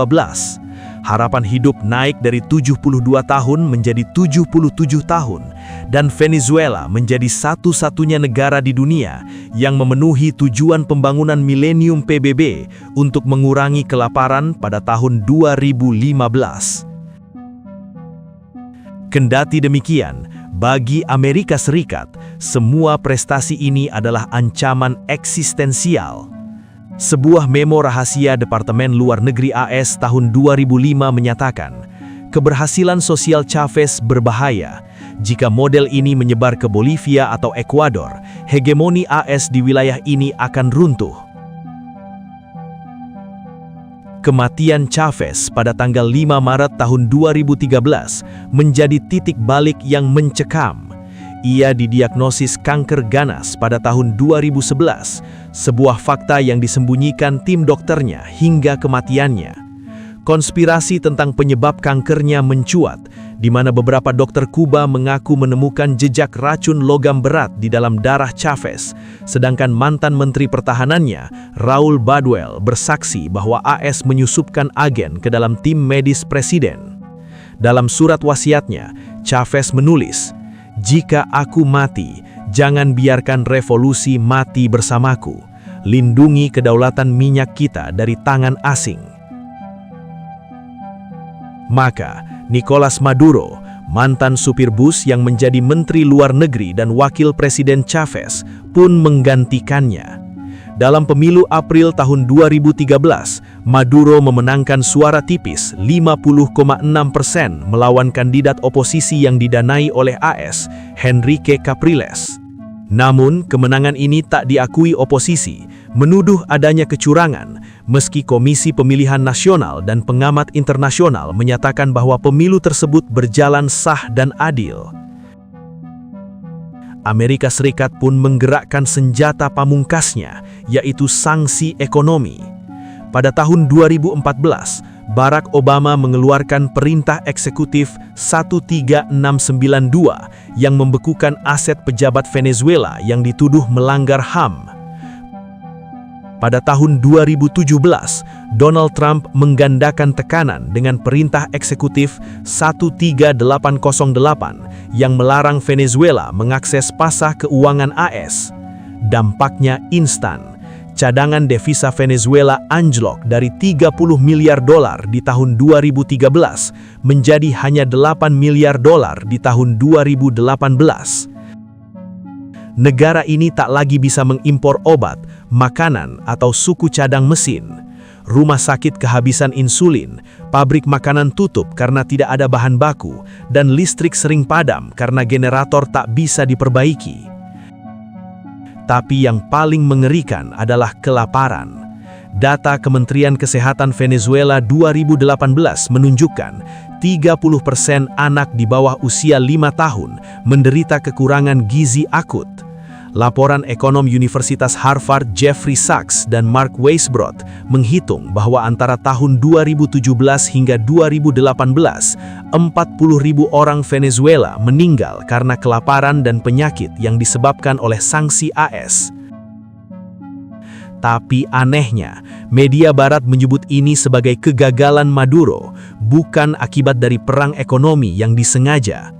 Harapan hidup naik dari 72 tahun menjadi 77 tahun, dan Venezuela menjadi satu-satunya negara di dunia yang memenuhi tujuan pembangunan milenium PBB untuk mengurangi kelaparan pada tahun 2015. Kendati demikian, bagi Amerika Serikat, semua prestasi ini adalah ancaman eksistensial. Sebuah memo rahasia Departemen Luar Negeri AS tahun 2005 menyatakan, keberhasilan sosial Chavez berbahaya. Jika model ini menyebar ke Bolivia atau Ekuador, hegemoni AS di wilayah ini akan runtuh. Kematian Chavez pada tanggal 5 Maret tahun 2013 menjadi titik balik yang mencekam. Ia didiagnosis kanker ganas pada tahun 2011, sebuah fakta yang disembunyikan tim dokternya hingga kematiannya. Konspirasi tentang penyebab kankernya mencuat, di mana beberapa dokter Kuba mengaku menemukan jejak racun logam berat di dalam darah Chavez, sedangkan mantan Menteri Pertahanannya, Raul Baduel, bersaksi bahwa AS menyusupkan agen ke dalam tim medis presiden. Dalam surat wasiatnya, Chavez menulis, "Jika aku mati, jangan biarkan revolusi mati bersamaku. Lindungi kedaulatan minyak kita dari tangan asing." Maka, Nicolas Maduro, mantan supir bus yang menjadi Menteri Luar Negeri dan Wakil Presiden Chavez, pun menggantikannya. Dalam pemilu April tahun 2013, Maduro memenangkan suara tipis 50,6% melawan kandidat oposisi yang didanai oleh AS, Henrique Capriles. Namun, kemenangan ini tak diakui oposisi, menuduh adanya kecurangan, meski Komisi Pemilihan Nasional dan pengamat internasional menyatakan bahwa pemilu tersebut berjalan sah dan adil. Amerika Serikat pun menggerakkan senjata pamungkasnya, yaitu sanksi ekonomi. Pada tahun 2014, Barack Obama mengeluarkan Perintah Eksekutif 13692 yang membekukan aset pejabat Venezuela yang dituduh melanggar HAM. Pada tahun 2017, Donald Trump menggandakan tekanan dengan Perintah Eksekutif 13808 yang melarang Venezuela mengakses pasar keuangan AS. Dampaknya instan. Cadangan devisa Venezuela anjlok dari 30 miliar dolar di tahun 2013 menjadi hanya 8 miliar dolar di tahun 2018. Negara ini tak lagi bisa mengimpor obat, makanan, atau suku cadang mesin. Rumah sakit kehabisan insulin, pabrik makanan tutup karena tidak ada bahan baku, dan listrik sering padam karena generator tak bisa diperbaiki. Tapi yang paling mengerikan adalah kelaparan. Data Kementerian Kesehatan Venezuela 2018 menunjukkan 30% anak di bawah usia 5 tahun menderita kekurangan gizi akut. Laporan ekonom Universitas Harvard Jeffrey Sachs dan Mark Weisbrot menghitung bahwa antara tahun 2017 hingga 2018, 40.000 orang Venezuela meninggal karena kelaparan dan penyakit yang disebabkan oleh sanksi AS. Tapi anehnya, media barat menyebut ini sebagai kegagalan Maduro, bukan akibat dari perang ekonomi yang disengaja.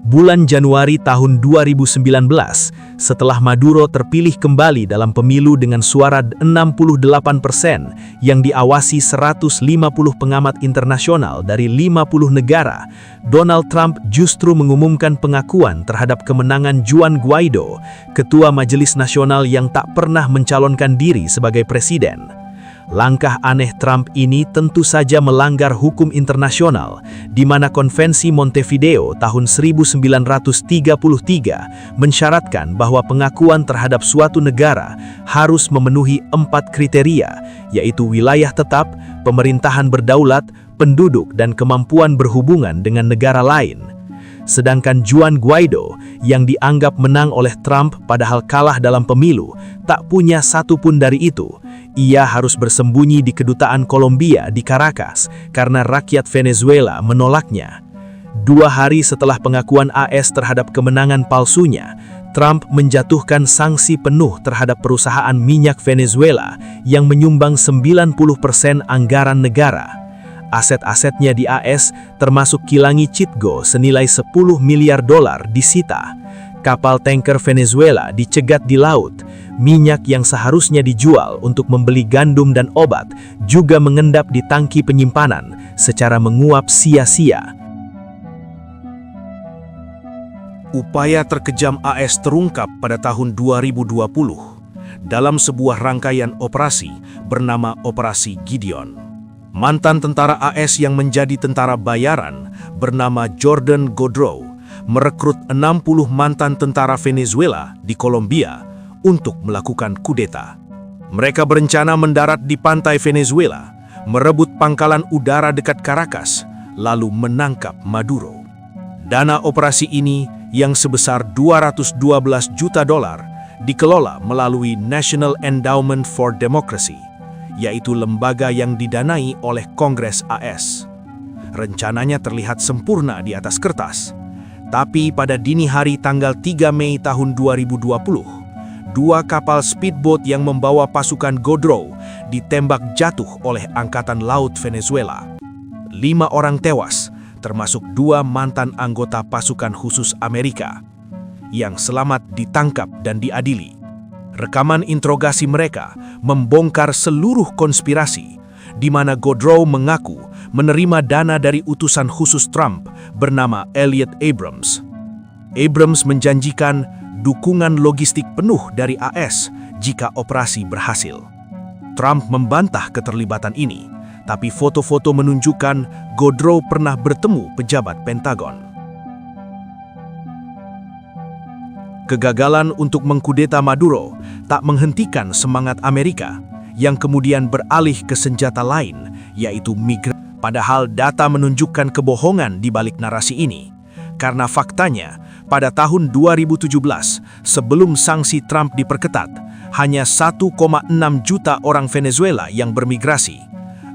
Bulan Januari tahun 2019, setelah Maduro terpilih kembali dalam pemilu dengan suara 68% yang diawasi 150 pengamat internasional dari 50 negara, Donald Trump justru mengumumkan pengakuan terhadap kemenangan Juan Guaido, ketua Majelis Nasional yang tak pernah mencalonkan diri sebagai presiden. Langkah aneh Trump ini tentu saja melanggar hukum internasional, di mana Konvensi Montevideo tahun 1933 mensyaratkan bahwa pengakuan terhadap suatu negara harus memenuhi 4 kriteria, yaitu wilayah tetap, pemerintahan berdaulat, penduduk, dan kemampuan berhubungan dengan negara lain. Sedangkan Juan Guaido, yang dianggap menang oleh Trump padahal kalah dalam pemilu, tak punya satu pun dari itu. Ia harus bersembunyi di kedutaan Kolombia di Caracas karena rakyat Venezuela menolaknya. 2 hari setelah pengakuan AS terhadap kemenangan palsunya, Trump menjatuhkan sanksi penuh terhadap perusahaan minyak Venezuela yang menyumbang 90% anggaran negara. Aset-asetnya di AS termasuk kilangi Citgo senilai 10 miliar dolar disita. Kapal tanker Venezuela dicegat di laut. Minyak yang seharusnya dijual untuk membeli gandum dan obat juga mengendap di tangki penyimpanan secara menguap sia-sia. Upaya terkejam AS terungkap pada tahun 2020 dalam sebuah rangkaian operasi bernama Operasi Gideon. Mantan tentara AS yang menjadi tentara bayaran bernama Jordan Godreau merekrut 60 mantan tentara Venezuela di Kolombia untuk melakukan kudeta. Mereka berencana mendarat di pantai Venezuela, merebut pangkalan udara dekat Caracas, lalu menangkap Maduro. Dana operasi ini yang sebesar 212 juta dolar dikelola melalui National Endowment for Democracy, yaitu lembaga yang didanai oleh Kongres AS. Rencananya terlihat sempurna di atas kertas, tapi pada dini hari tanggal 3 Mei tahun 2020, 2 kapal speedboat yang membawa pasukan Godreau ditembak jatuh oleh Angkatan Laut Venezuela. 5 orang tewas, termasuk 2 mantan anggota pasukan khusus Amerika. Yang selamat ditangkap dan diadili. Rekaman interogasi mereka membongkar seluruh konspirasi, di mana Godreau mengaku menerima dana dari utusan khusus Trump bernama Elliot Abrams. Abrams menjanjikan dukungan logistik penuh dari AS jika operasi berhasil. Trump membantah keterlibatan ini, tapi foto-foto menunjukkan Godreau pernah bertemu pejabat Pentagon. Kegagalan untuk mengkudeta Maduro tak menghentikan semangat Amerika yang kemudian beralih ke senjata lain, yaitu migrasi. Padahal data menunjukkan kebohongan di balik narasi ini. Karena faktanya, pada tahun 2017, sebelum sanksi Trump diperketat, hanya 1,6 juta orang Venezuela yang bermigrasi.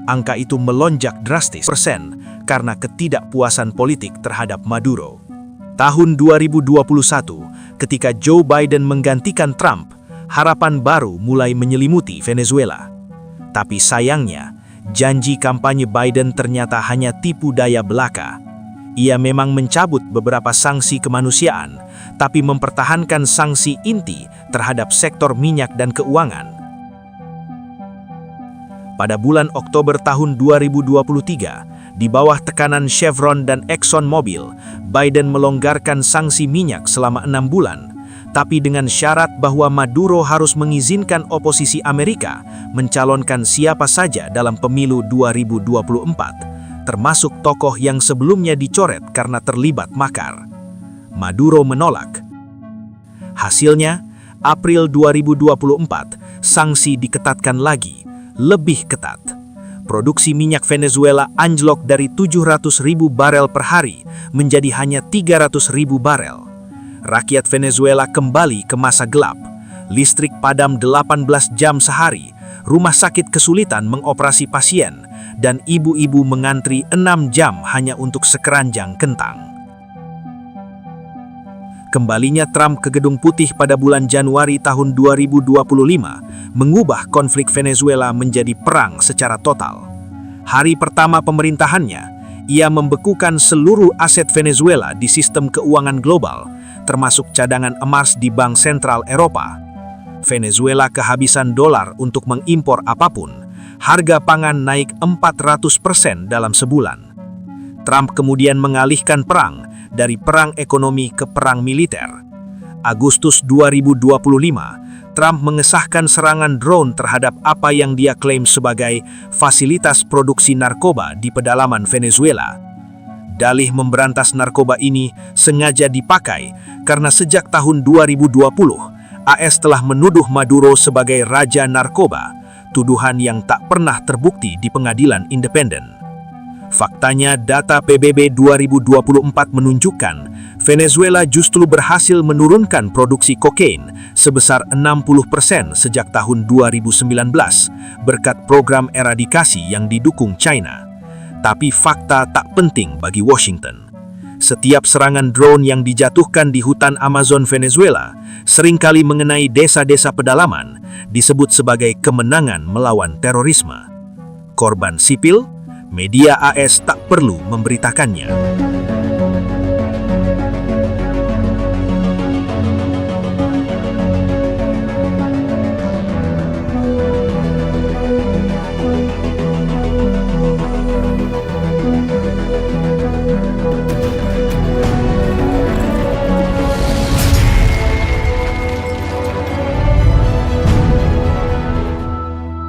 Angka itu melonjak drastis karena ketidakpuasan politik terhadap Maduro. Tahun 2021, ketika Joe Biden menggantikan Trump, harapan baru mulai menyelimuti Venezuela. Tapi sayangnya, janji kampanye Biden ternyata hanya tipu daya belaka. Ia memang mencabut beberapa sanksi kemanusiaan, tapi mempertahankan sanksi inti terhadap sektor minyak dan keuangan. Pada bulan Oktober tahun 2023, di bawah tekanan Chevron dan ExxonMobil, Biden melonggarkan sanksi minyak selama 6 bulan, tapi dengan syarat bahwa Maduro harus mengizinkan oposisi Amerika mencalonkan siapa saja dalam pemilu 2024, termasuk tokoh yang sebelumnya dicoret karena terlibat makar. Maduro menolak. Hasilnya, April 2024, sanksi diketatkan lagi, lebih ketat. Produksi minyak Venezuela anjlok dari 700.000 barel per hari menjadi hanya 300.000 barel. Rakyat Venezuela kembali ke masa gelap. Listrik padam 18 jam sehari, rumah sakit kesulitan mengoperasi pasien, dan ibu-ibu mengantri 6 jam hanya untuk sekeranjang kentang. Kembalinya Trump ke Gedung Putih pada bulan Januari tahun 2025 mengubah konflik Venezuela menjadi perang secara total. Hari pertama pemerintahannya, ia membekukan seluruh aset Venezuela di sistem keuangan global, termasuk cadangan emas di Bank Sentral Eropa. Venezuela kehabisan dolar untuk mengimpor apapun. Harga pangan naik 400% dalam sebulan. Trump kemudian mengalihkan perang dari perang ekonomi ke perang militer. Agustus 2025, Trump mengesahkan serangan drone terhadap apa yang dia klaim sebagai fasilitas produksi narkoba di pedalaman Venezuela. Dalih memberantas narkoba ini sengaja dipakai karena sejak tahun 2020, AS telah menuduh Maduro sebagai raja narkoba, tuduhan yang tak pernah terbukti di pengadilan independen. Faktanya, data PBB 2024 menunjukkan Venezuela justru berhasil menurunkan produksi kokain sebesar 60% sejak tahun 2019 berkat program eradikasi yang didukung China. Tapi fakta tak penting bagi Washington. Setiap serangan drone yang dijatuhkan di hutan Amazon Venezuela, seringkali mengenai desa-desa pedalaman, disebut sebagai kemenangan melawan terorisme. Korban sipil, media AS tak perlu memberitakannya.